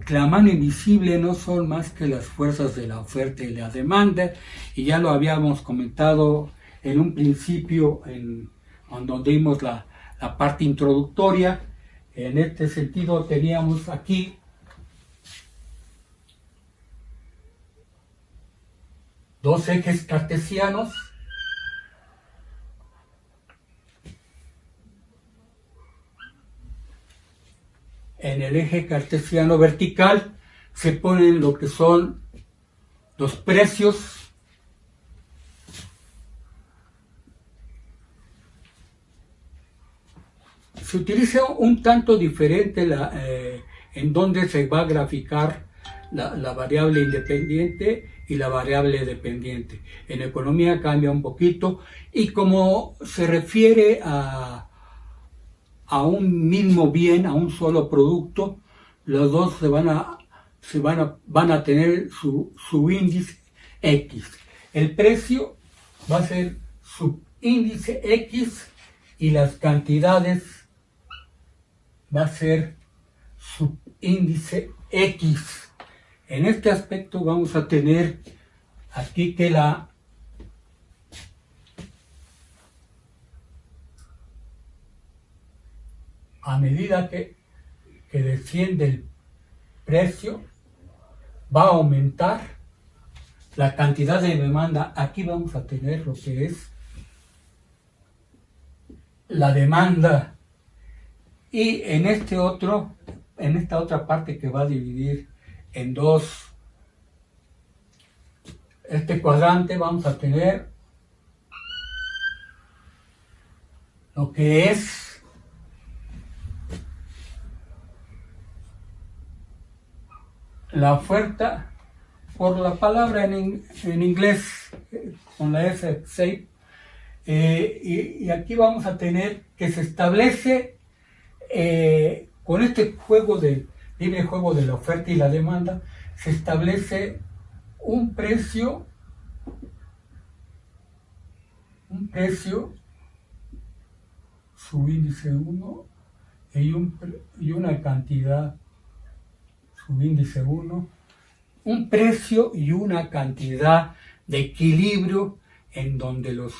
A: La mano invisible no son más que las fuerzas de la oferta y la demanda, y ya lo habíamos comentado en un principio en donde vimos la parte introductoria. En este sentido teníamos aquí dos ejes cartesianos. En el eje cartesiano vertical se ponen lo que son los precios se utiliza un tanto diferente en donde se va a graficar la variable independiente y la variable dependiente. En economía cambia un poquito, y como se refiere a un mismo bien, a un solo producto, los dos van a tener su índice X. El precio va a ser su índice X y las cantidades va a ser su índice X. En este aspecto vamos a tener aquí que a medida que desciende el precio, va a aumentar la cantidad de demanda. Aquí vamos a tener lo que es la demanda, y en esta otra parte que va a dividir en dos este cuadrante, vamos a tener lo que es la oferta, por la palabra en inglés con la S, say, y aquí vamos a tener que se establece con este libre juego de la oferta y la demanda, se establece un precio, su índice 1, y una cantidad, su índice 1, un precio y una cantidad de equilibrio en donde los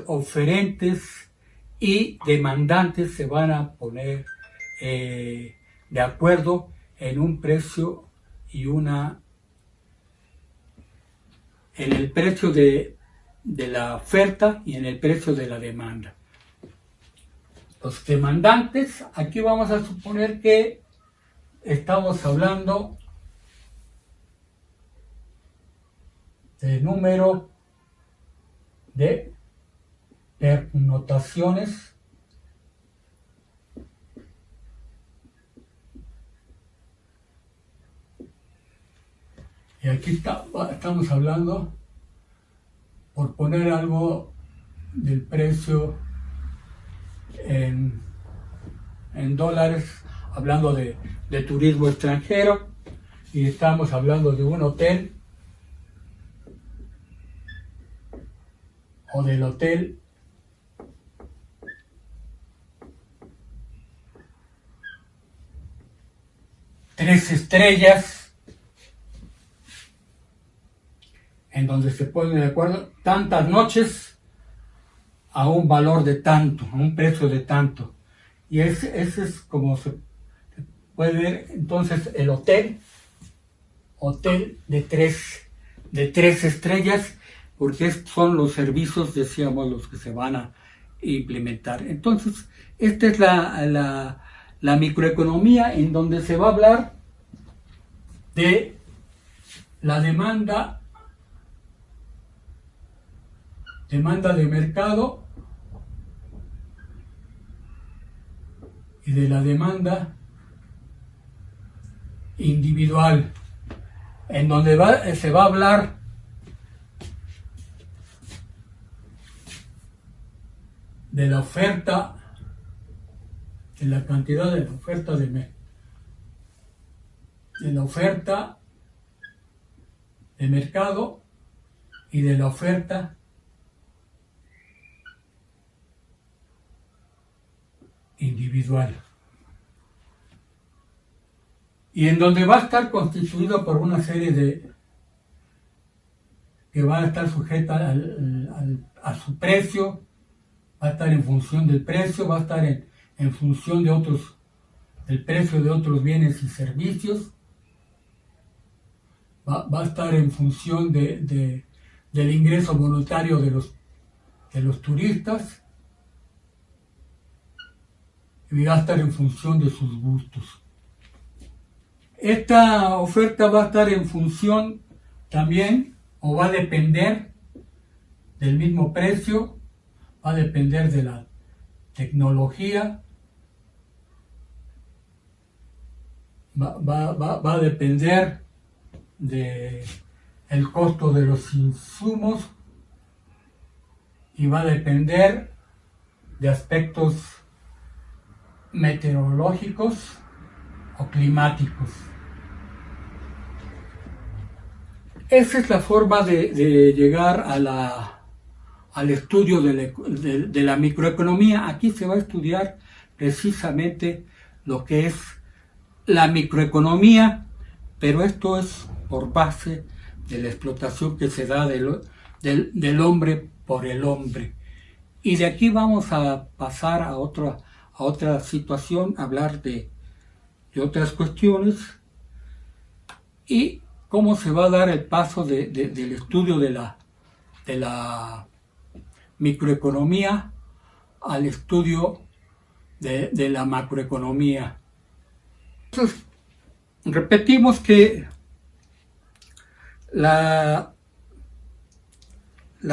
A: oferentes y demandantes se van a poner de acuerdo en un precio y en el precio de la oferta y en el precio de la demanda. Los demandantes, aquí vamos a suponer que estamos hablando de número de pernotaciones Y aquí estamos hablando, por poner algo, del precio en dólares, hablando de turismo extranjero, y estamos hablando de un hotel o del hotel tres estrellas, en donde se ponen de acuerdo tantas noches a un valor de tanto, a un precio de tanto. Y ese es como se puede ver. Entonces el hotel de tres estrellas, porque son los servicios, decíamos, los que se van a implementar. Entonces, esta es la microeconomía, en donde se va a hablar de la demanda de mercado y de la demanda individual, en donde se va a hablar de la oferta, de la cantidad de la oferta de la oferta de mercado y de la oferta individual, y en donde va a estar constituido por una serie que va a estar sujeta a su precio, va a estar en función del precio, va a estar en función del precio de otros bienes y servicios, va a estar en función del ingreso monetario de los turistas, y va a estar en función de sus gustos. Esta oferta va a estar en función también, o va a depender del mismo precio, va a depender de la tecnología, va a depender del costo de los insumos, y va a depender de aspectos meteorológicos o climáticos. Esa es la forma de llegar al estudio de la microeconomía. Aquí se va a estudiar precisamente lo que es la microeconomía, pero esto es por base de la explotación que se da del hombre por el hombre. Y de aquí vamos a pasar a otra situación, hablar de otras cuestiones, y cómo se va a dar el paso del estudio de la microeconomía al estudio de la macroeconomía. Entonces, repetimos que la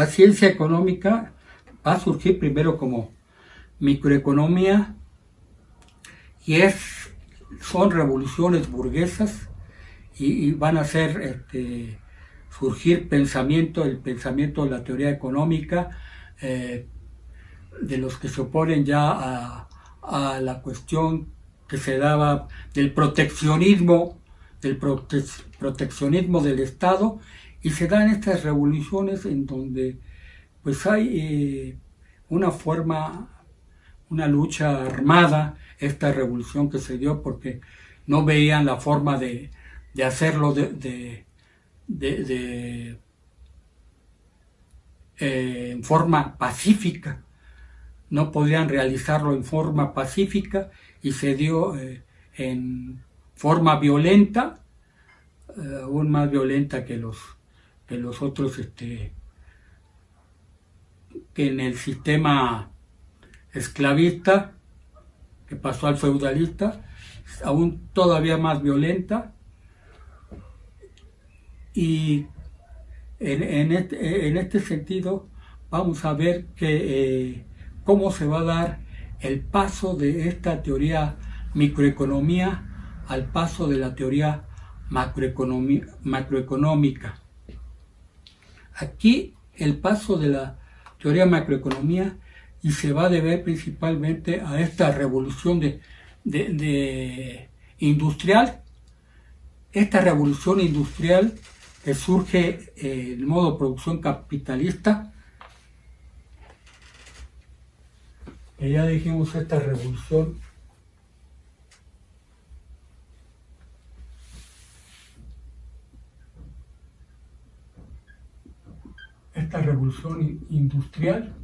A: ciencia económica va a surgir primero como microeconomía, y son revoluciones burguesas, y van a hacer surgir el pensamiento de la teoría económica, de los que se oponen ya a la cuestión que se daba del proteccionismo del Estado, y se dan estas revoluciones en donde pues hay una lucha armada, esta revolución que se dio porque no veían la forma de hacerlo en forma pacífica. No podían realizarlo en forma pacífica, y se dio en forma violenta, aún más violenta que los otros, que en el sistema esclavista, que pasó al feudalista, aún todavía más violenta. Y en este sentido vamos a ver cómo se va a dar el paso de esta teoría microeconomía al paso de la teoría macroeconómica. Aquí el paso de la teoría macroeconomía y se va a deber principalmente a esta revolución industrial, esta revolución industrial que surge en modo de producción capitalista, que ya dijimos esta revolución industrial.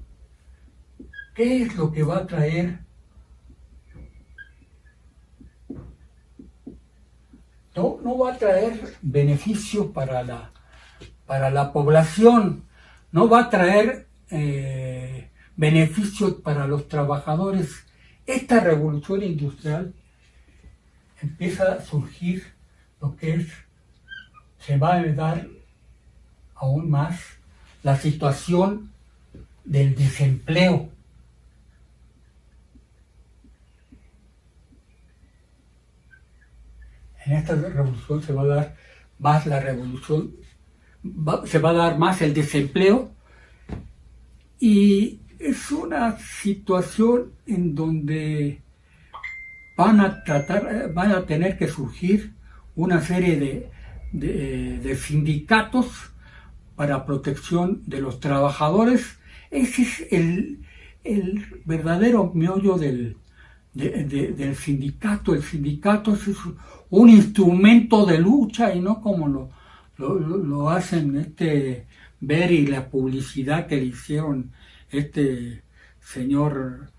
A: ¿Qué es lo que va a traer? No va a traer beneficio para la población, no va a traer beneficios para los trabajadores. Esta revolución industrial empieza a surgir lo que es, se va a dar aún más la situación del desempleo. En esta revolución se va a dar más la revolución, se va a dar más el desempleo, y es una situación en donde van a tener que surgir una serie de sindicatos para protección de los trabajadores. Ese es el verdadero meollo del sindicato. El sindicato es un instrumento de lucha y no como lo hacen ver, y la publicidad que le hicieron señor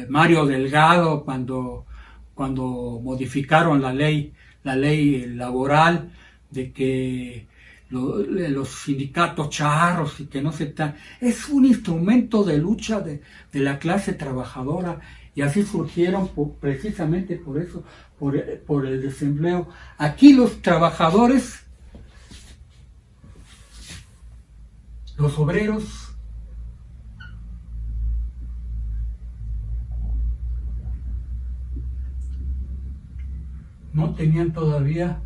A: Mario Delgado cuando modificaron la ley laboral, de que los sindicatos charros y que no se está. Es un instrumento de lucha de la clase trabajadora, y así surgieron precisamente por eso, por el desempleo. Aquí los trabajadores, los obreros, no tenían todavía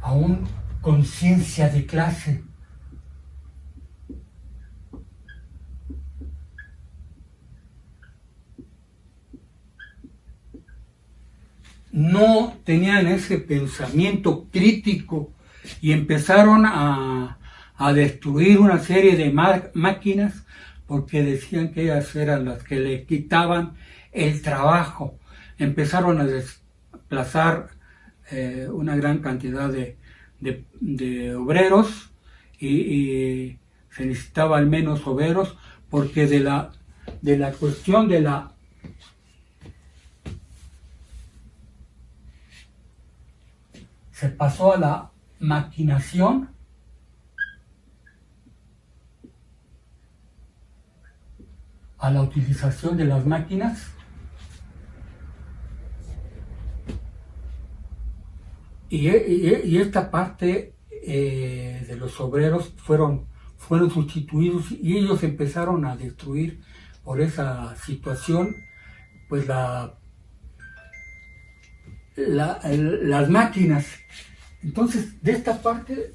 A: aún conciencia de clase. No tenían ese pensamiento crítico y empezaron a destruir una serie de máquinas porque decían que ellas eran las que le quitaban el trabajo. Empezaron a desplazar una gran cantidad de obreros, y se necesitaban menos obreros porque de la cuestión se pasó a la maquinación, a la utilización de las máquinas, y esta parte de los obreros fueron sustituidos, y ellos empezaron a destruir por esa situación pues las máquinas. Entonces, de esta parte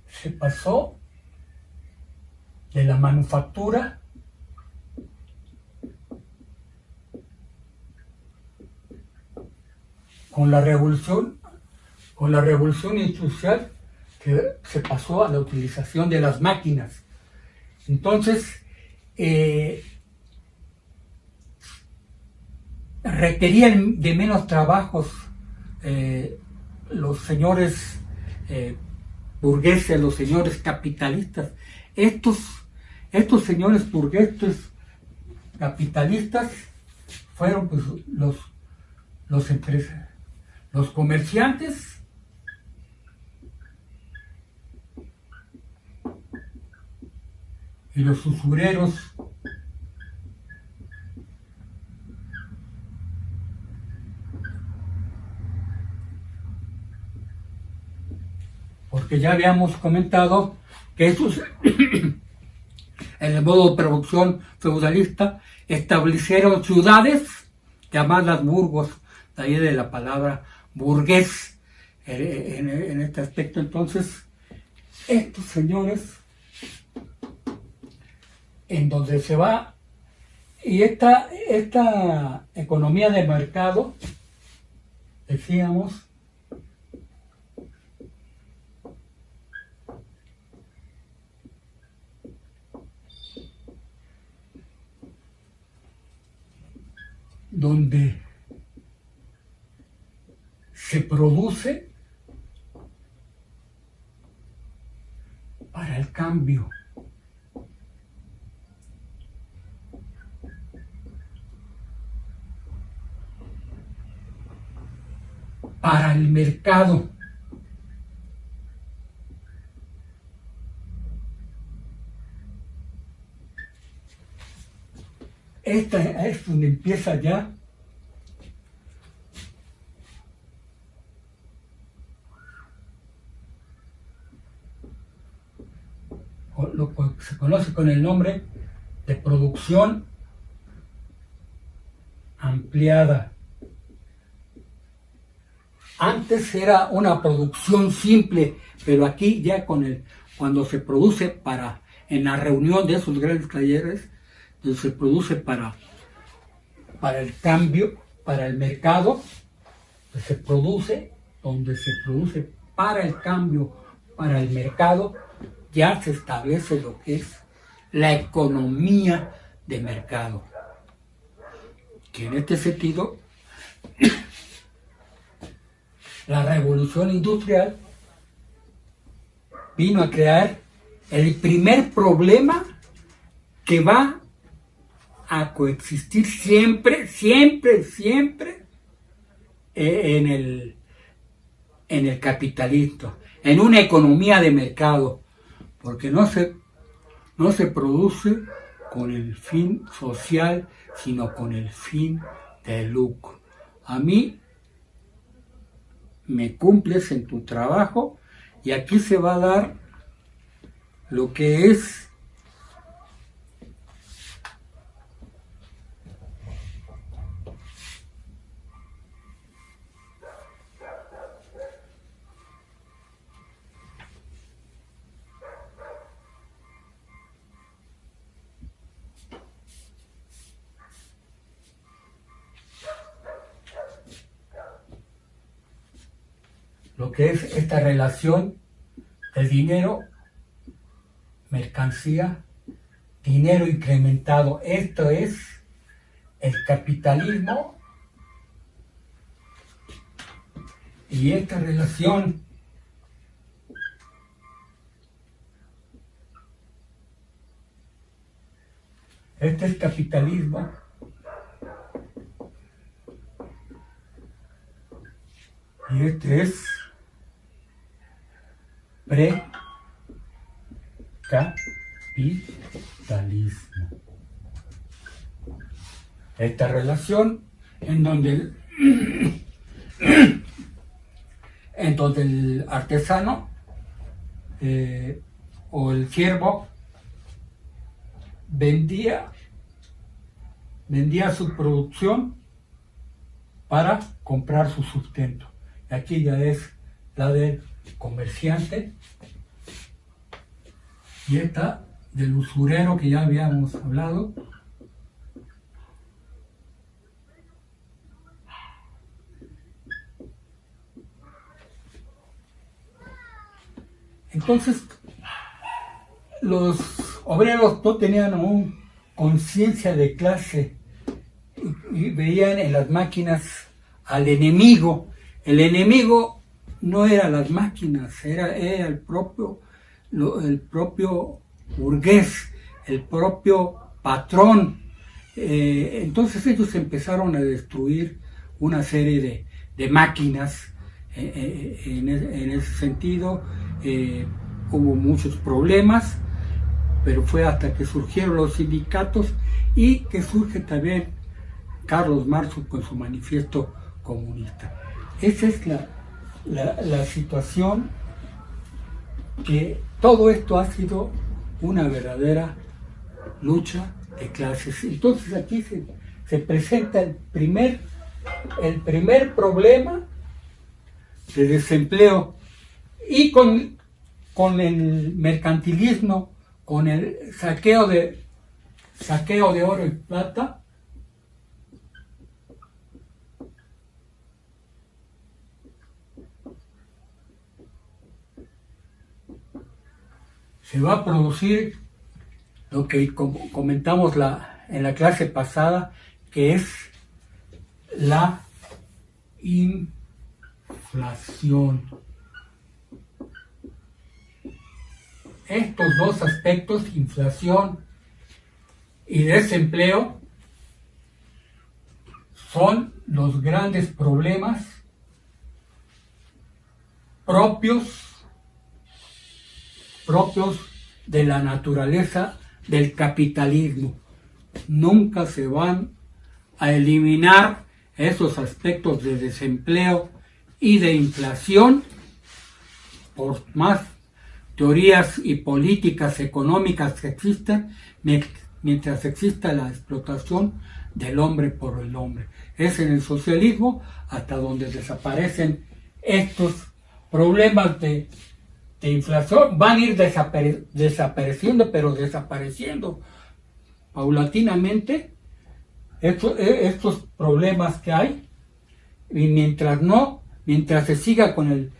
A: se pasó de la manufactura con la revolución industrial, que se pasó a la utilización de las máquinas. Entonces, requerían de menos trabajos los señores burgueses, los señores capitalistas. Estos señores burgueses capitalistas fueron pues los comerciantes, y los usureros. Porque ya habíamos comentado que en el modo de producción feudalista, establecieron ciudades llamadas burgos, de ahí de la palabra burgués en este aspecto. Entonces, estos señores, en donde se va, y esta economía de mercado, decíamos, donde se produce para el cambio. Para el mercado. Esta es donde empieza ya lo que se conoce con el nombre de producción ampliada. Antes era una producción simple, pero aquí ya cuando se produce en la reunión de esos grandes talleres, donde se produce para el cambio, para el mercado, donde se produce para el cambio, para el mercado, ya se establece lo que es la economía de mercado. Que en este sentido, la revolución industrial vino a crear el primer problema que va a coexistir siempre en el capitalismo, en una economía de mercado, porque no se produce con el fin social, sino con el fin de lucro. A mí me cumples en tu trabajo, y aquí se va a dar lo que es esta relación de dinero, mercancía, dinero incrementado. Esto es el capitalismo, y esta relación este es capitalismo, y este es precapitalismo. Esta relación en donde el artesano o el siervo vendía su producción para comprar su sustento. Aquí ya es la del comerciante, y esta del usurero, que ya habíamos hablado. Entonces, los obreros no tenían aún conciencia de clase, y veían en las máquinas al enemigo. El enemigo no era las máquinas, era el propio burgués, el propio patrón. Entonces ellos empezaron a destruir una serie de máquinas. En ese sentido hubo muchos problemas, pero fue hasta que surgieron los sindicatos y que surge también Carlos Marx con su manifiesto comunista. Esa es la situación, que todo esto ha sido una verdadera lucha de clases. Entonces aquí se presenta el primer problema de desempleo, y con el mercantilismo, con el saqueo de oro y plata, se va a producir lo que comentamos en la clase pasada, que es la inflación. Estos dos aspectos, inflación y desempleo, son los grandes problemas propios de la naturaleza del capitalismo. Nunca se van a eliminar esos aspectos de desempleo y de inflación, por más teorías y políticas económicas que existen, mientras exista la explotación del hombre por el hombre. Es en el socialismo hasta donde desaparecen estos problemas de inflación. Van a ir desapareciendo, pero desapareciendo paulatinamente estos problemas que hay, y mientras se siga con el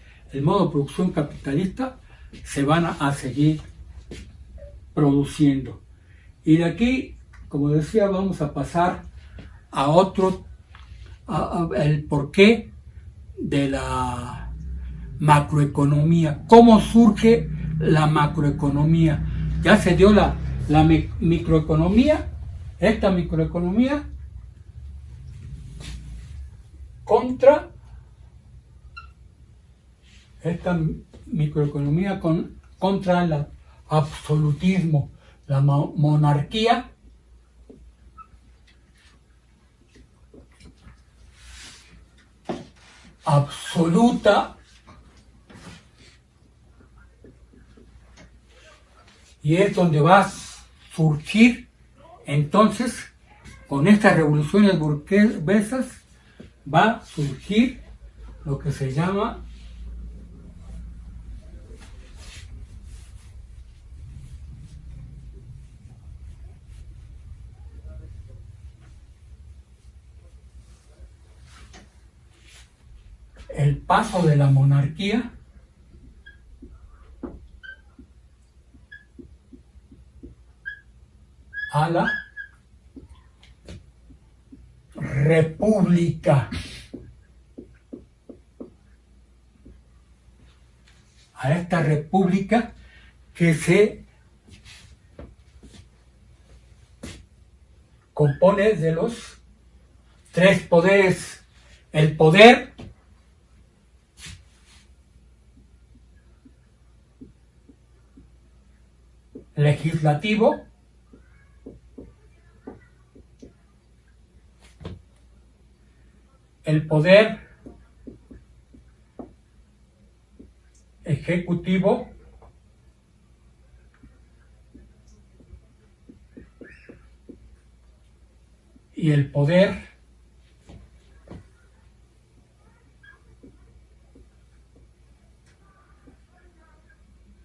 A: modo de producción capitalista, se van a seguir produciendo. Y de aquí, como decía, vamos a pasar a el porqué de la macroeconomía. ¿Cómo surge la macroeconomía? Ya se dio la microeconomía, esta microeconomía contra el absolutismo, la monarquía absoluta, y es donde va a surgir entonces, con estas revoluciones burguesas, va a surgir lo que se llama el paso de la monarquía a la república, a esta república que se compone de los tres poderes: el poder legislativo, el poder ejecutivo y el poder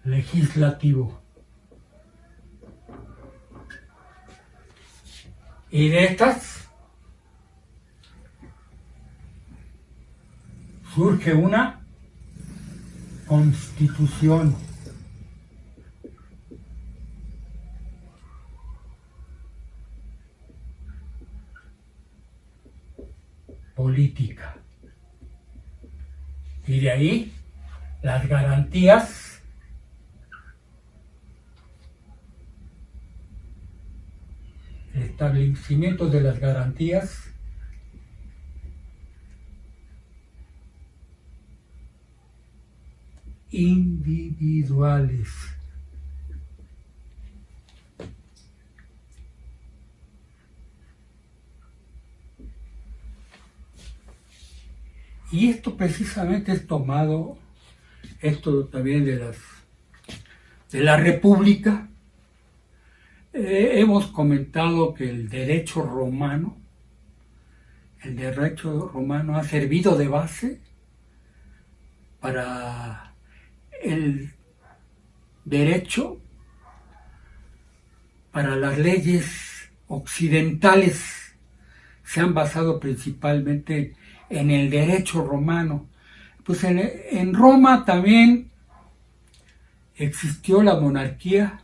A: legislativo. Y de estas surge una constitución política, y de ahí las garantías el establecimiento de las garantías individuales. Y esto precisamente es tomado, esto también de la República, hemos comentado que el derecho romano ha servido de base para el derecho, para las leyes occidentales. Se han basado principalmente en el derecho romano. Pues en Roma también existió la monarquía,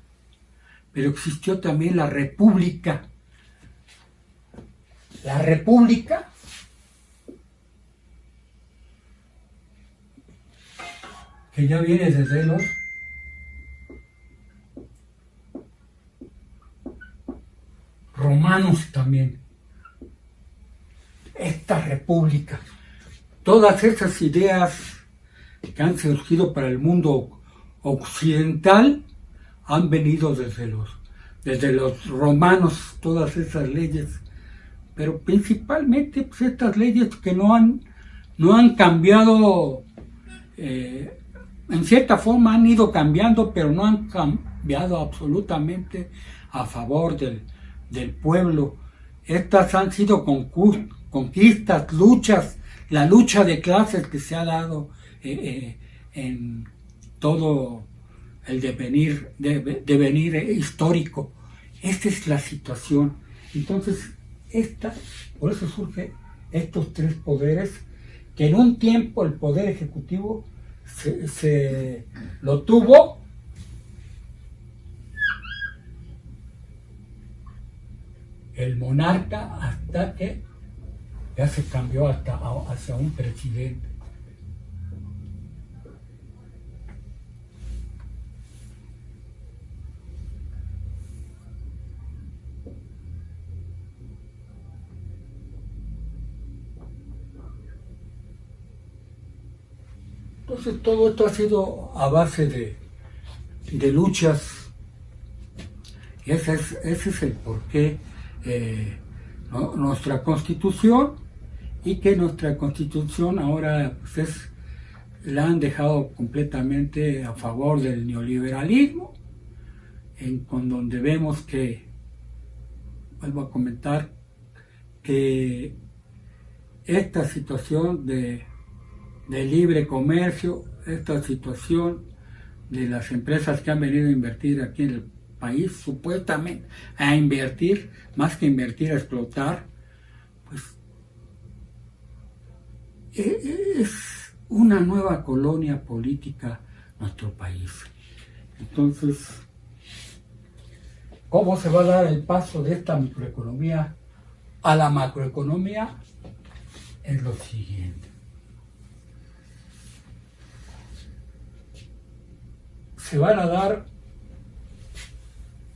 A: pero existió también la república. La república que ya viene desde los romanos también. Esta república, todas esas ideas que han surgido para el mundo occidental han venido desde los romanos, todas esas leyes, pero principalmente pues, estas leyes que no han cambiado, en cierta forma han ido cambiando, pero no han cambiado absolutamente a favor del pueblo. Estas han sido conquistas, luchas, la lucha de clases que se ha dado en todo el devenir histórico. Esta es la situación. Entonces, por eso surgen estos tres poderes, que en un tiempo el poder ejecutivo se lo tuvo el monarca, hasta que ya se cambió hacia un presidente. Entonces todo esto ha sido a base de luchas, y ese es el porqué nuestra Constitución, y que nuestra Constitución ahora pues la han dejado completamente a favor del neoliberalismo, con donde vemos que, vuelvo a comentar, que esta situación de libre comercio, esta situación de las empresas que han venido a invertir aquí en el país, supuestamente a invertir, más que invertir, a explotar, pues es una nueva colonia política nuestro país. Entonces, ¿cómo se va a dar el paso de esta microeconomía a la macroeconomía? Es lo siguiente. Se van a dar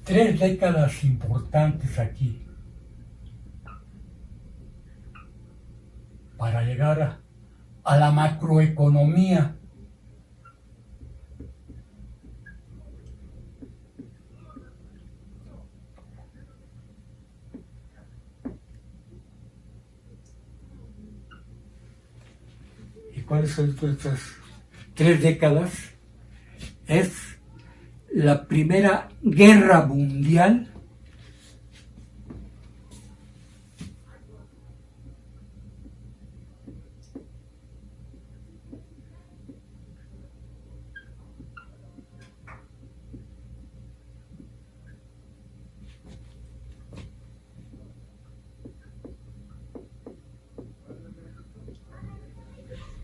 A: 3 décadas importantes aquí para llegar a la macroeconomía. ¿Y cuáles son estas 3 décadas? Es la Primera Guerra Mundial,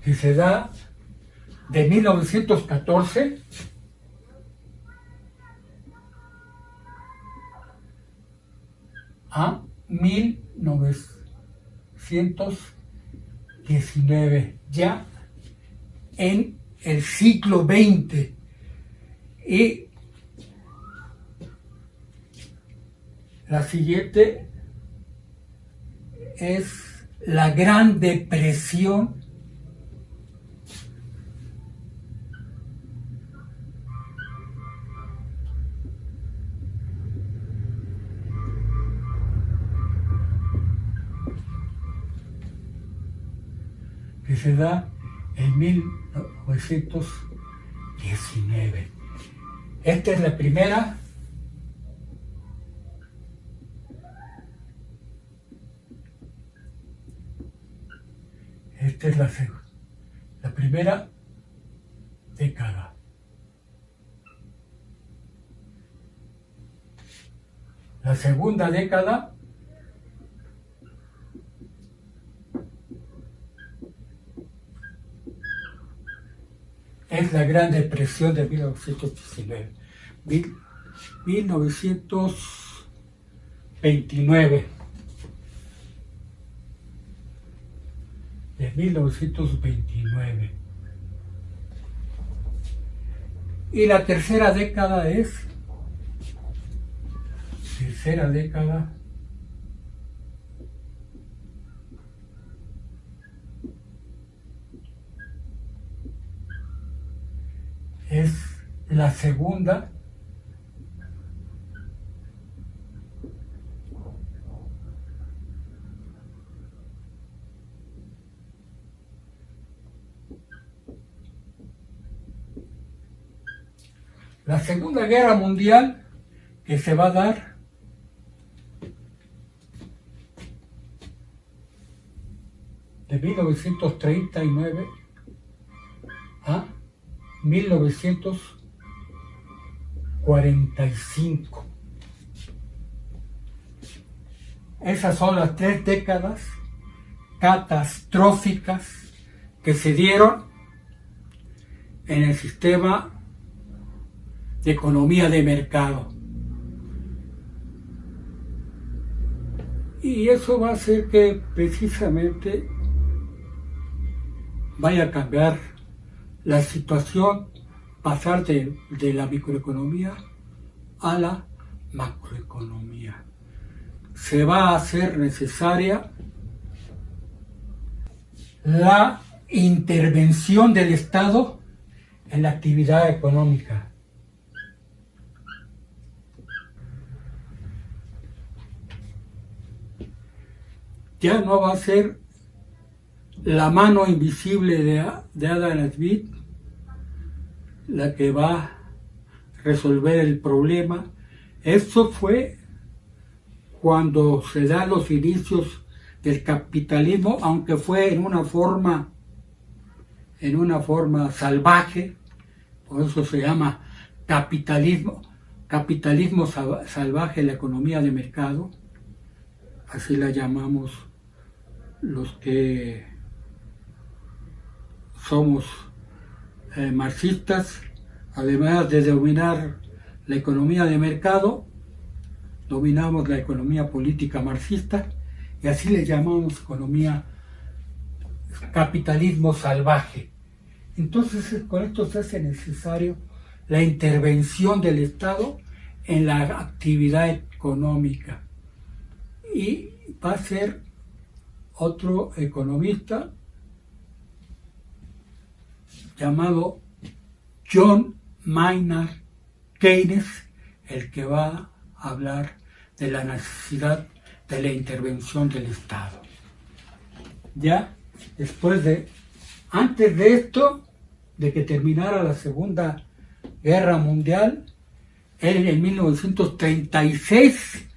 A: que se da de 1914 a 1919, ya en el siglo XX. Y la siguiente es la Gran Depresión, que se da en 1919. Esta es la primera Esta es la primera década. La segunda década es la Gran Depresión de 1919. 1929. De 1929. Y la tercera década es la segunda Guerra Mundial, que se va a dar de 1939 a 1945. Esas son las 3 décadas catastróficas que se dieron en el sistema de economía de mercado. Y eso va a hacer que precisamente vaya a cambiar la situación, pasar de la microeconomía a la macroeconomía. Se va a hacer necesaria la intervención del Estado en la actividad económica. Ya no va a ser la mano invisible de Adam Smith la que va a resolver el problema. Esto fue cuando se dan los inicios del capitalismo, aunque fue en una forma salvaje, por eso se llama capitalismo salvaje, la economía de mercado, así la llamamos los que somos marxistas. Además de dominar la economía de mercado, dominamos la economía política marxista, y así le llamamos capitalismo salvaje. Entonces, con esto se hace necesario la intervención del Estado en la actividad económica. Y va a ser otro economista llamado John Maynard Keynes el que va a hablar de la necesidad de la intervención del Estado. Ya antes de esto, de que terminara la Segunda Guerra Mundial, él en 1936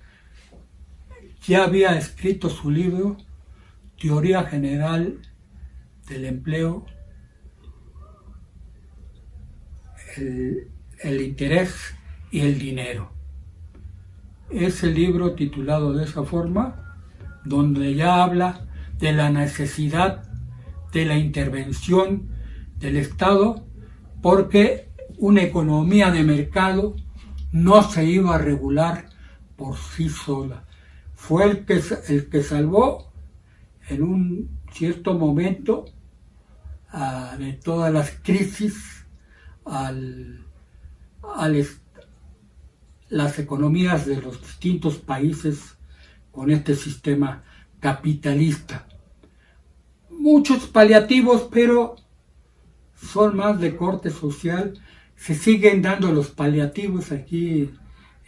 A: ya había escrito su libro Teoría General del Empleo, el interés y el dinero. Ese libro, titulado de esa forma, donde ya habla de la necesidad de la intervención del Estado, porque una economía de mercado no se iba a regular por sí sola. Fue el que salvó en un cierto momento de todas las crisis las economías de los distintos países con este sistema capitalista. Muchos paliativos, pero son más de corte social. Se siguen dando los paliativos aquí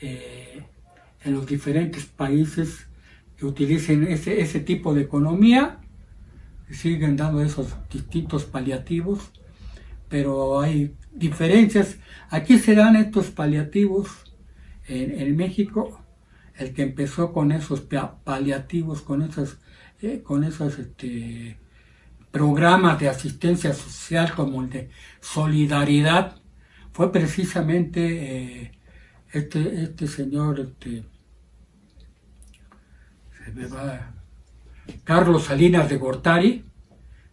A: en los diferentes países que utilicen ese tipo de economía. Se siguen dando esos distintos paliativos, pero hay diferencias. Aquí se dan estos paliativos en México. El que empezó con esos paliativos, con esas programas de asistencia social como el de Solidaridad, fue precisamente este señor, se me va, Carlos Salinas de Gortari,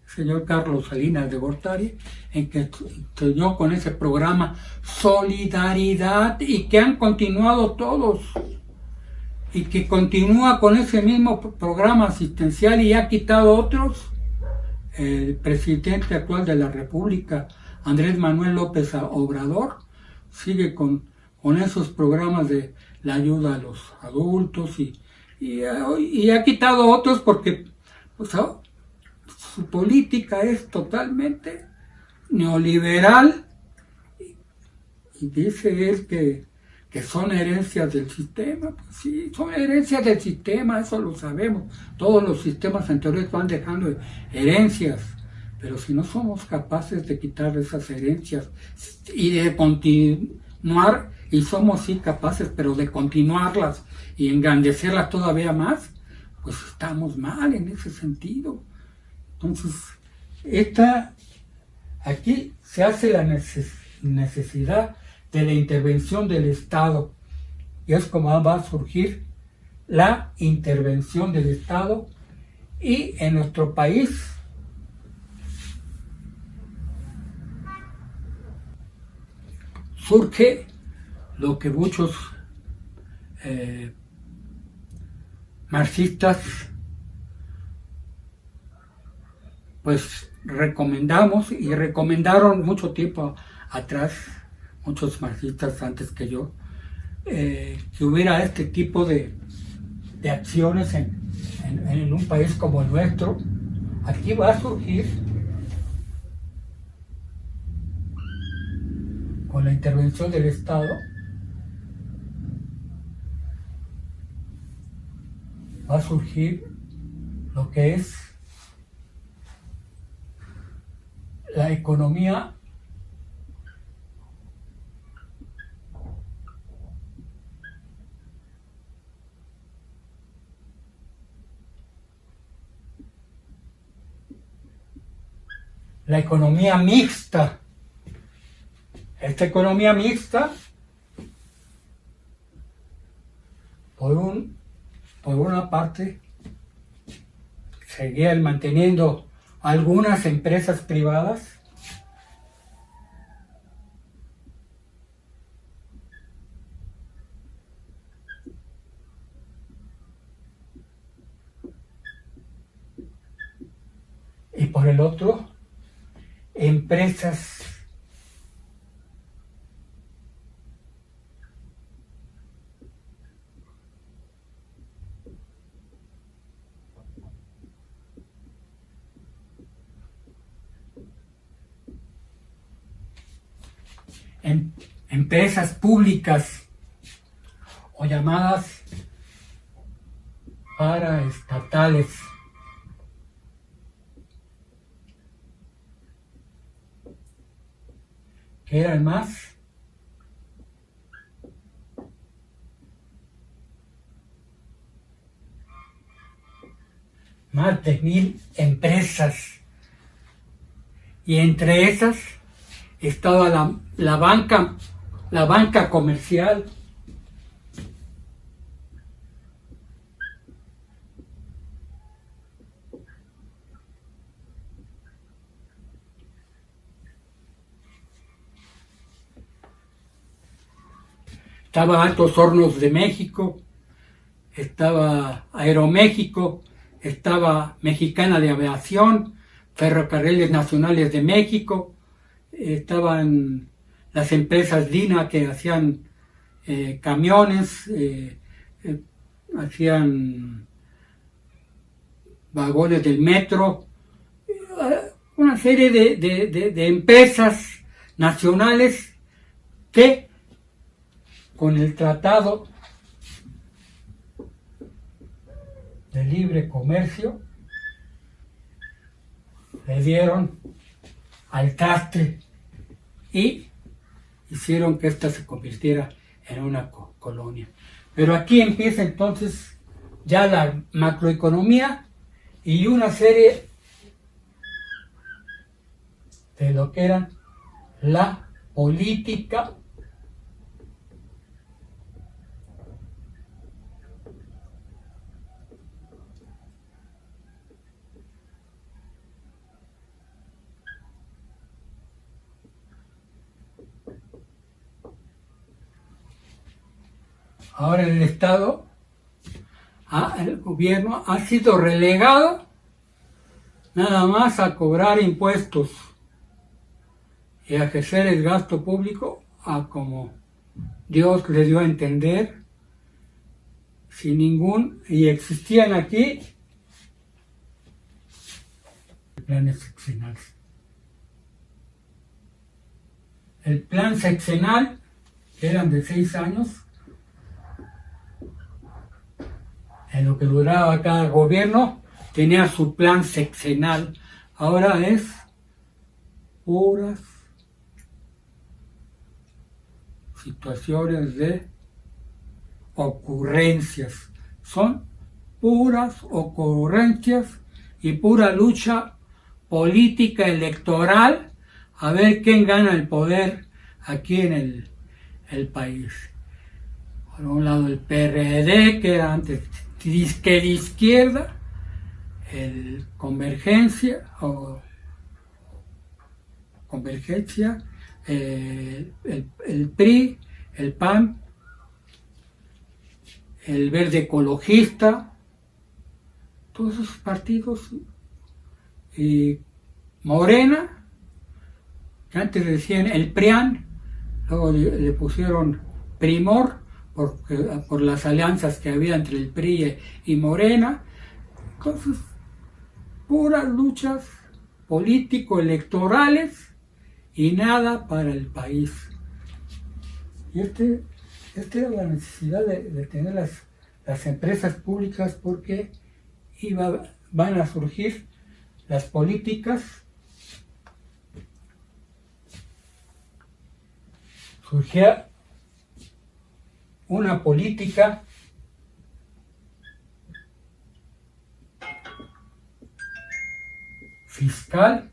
A: señor Carlos Salinas de Gortari, en que estudió con ese programa Solidaridad y que han continuado todos, y que continúa con ese mismo programa asistencial y ha quitado otros. El presidente actual de la República, Andrés Manuel López Obrador, sigue con esos programas de la ayuda a los adultos y ha quitado otros porque pues, su política es totalmente neoliberal y dice él que son herencias del sistema. Pues sí, son herencias del sistema, eso lo sabemos. Todos los sistemas anteriores van dejando herencias, pero si no somos capaces de quitar esas herencias y de continuar, y somos sí capaces, pero de continuarlas y engrandecerlas todavía más, pues estamos mal en ese sentido. Entonces, aquí se hace la necesidad de la intervención del Estado, y es como va a surgir la intervención del Estado, y en nuestro país surge lo que muchos marxistas pues recomendamos y recomendaron mucho tiempo atrás, muchos marxistas antes que yo, que hubiera este tipo de acciones en un país como el nuestro. Aquí va a surgir, con la intervención del Estado, va a surgir lo que es la economía mixta. Esta economía mixta, por una parte, seguía manteniendo algunas empresas privadas, y por el otro, empresas empresas públicas o llamadas paraestatales, que eran más de 1000 empresas, y entre esas estaba la banca comercial, estaba Altos Hornos de México, estaba Aeroméxico, estaba Mexicana de Aviación, Ferrocarriles Nacionales de México, estaban las empresas DINA que hacían camiones, hacían vagones del metro, una serie de empresas nacionales que con el Tratado de Libre Comercio le dieron al traste y hicieron que ésta se convirtiera en una colonia. Pero aquí empieza entonces ya la macroeconomía y una serie de lo que era la política ahora el Estado, el gobierno ha sido relegado nada más a cobrar impuestos y a ejercer el gasto público a como Dios le dio a entender, sin ningún, y existían aquí planes sexenales. El plan sexenal, que eran de 6 años, en lo que duraba cada gobierno, tenía su plan sexenal. Ahora es puras situaciones de ocurrencias. Son puras ocurrencias y pura lucha política electoral a ver quién gana el poder aquí en el país. Por un lado el PRD, que era antes de izquierda, el Convergencia, el PRI, el PAN, el Verde Ecologista, todos esos partidos, y Morena, que antes decían el PRIAN, luego le pusieron Primor por las alianzas que había entre el PRI y Morena. Entonces, puras luchas político-electorales y nada para el país. Y esta era la necesidad de tener las empresas públicas, porque van a surgir las políticas. Surgía una política fiscal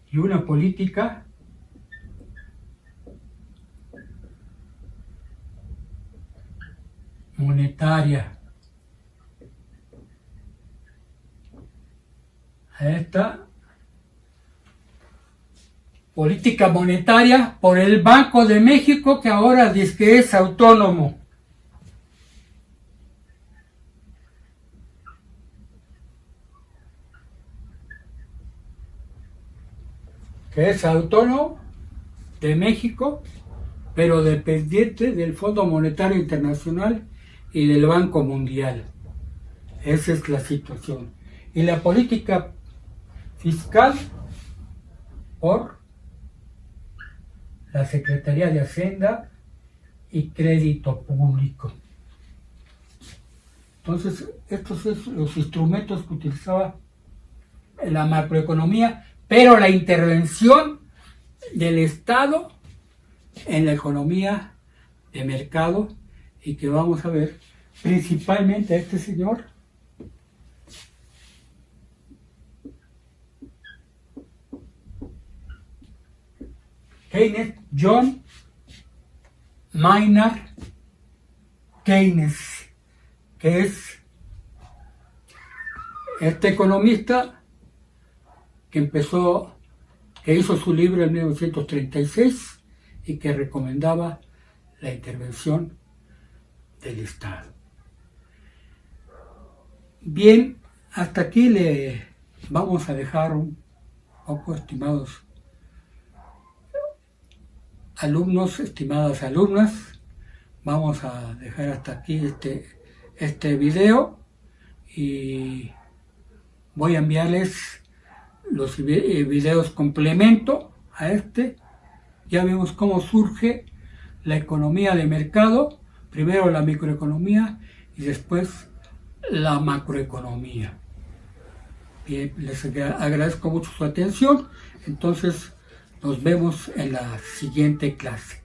A: y una política monetaria. Esta política monetaria por el Banco de México, que ahora dice que es autónomo. Que es autónomo de México, pero dependiente del Fondo Monetario Internacional y del Banco Mundial. Esa es la situación. Y la política fiscal por la Secretaría de Hacienda y Crédito Público. Entonces, estos son los instrumentos que utilizaba la macroeconomía, pero la intervención del Estado en la economía de mercado, y que vamos a ver principalmente a este señor, Keynes, John Maynard Keynes, que es este economista que hizo su libro en 1936 y que recomendaba la intervención del Estado. Bien, hasta aquí le vamos a dejar un poco, estimados alumnos, estimadas alumnas. Vamos a dejar hasta aquí este video, y voy a enviarles los videos complemento a este. Ya vimos cómo surge la economía de mercado, primero la microeconomía y después la macroeconomía. Bien, les agradezco mucho su atención. Entonces nos vemos en la siguiente clase.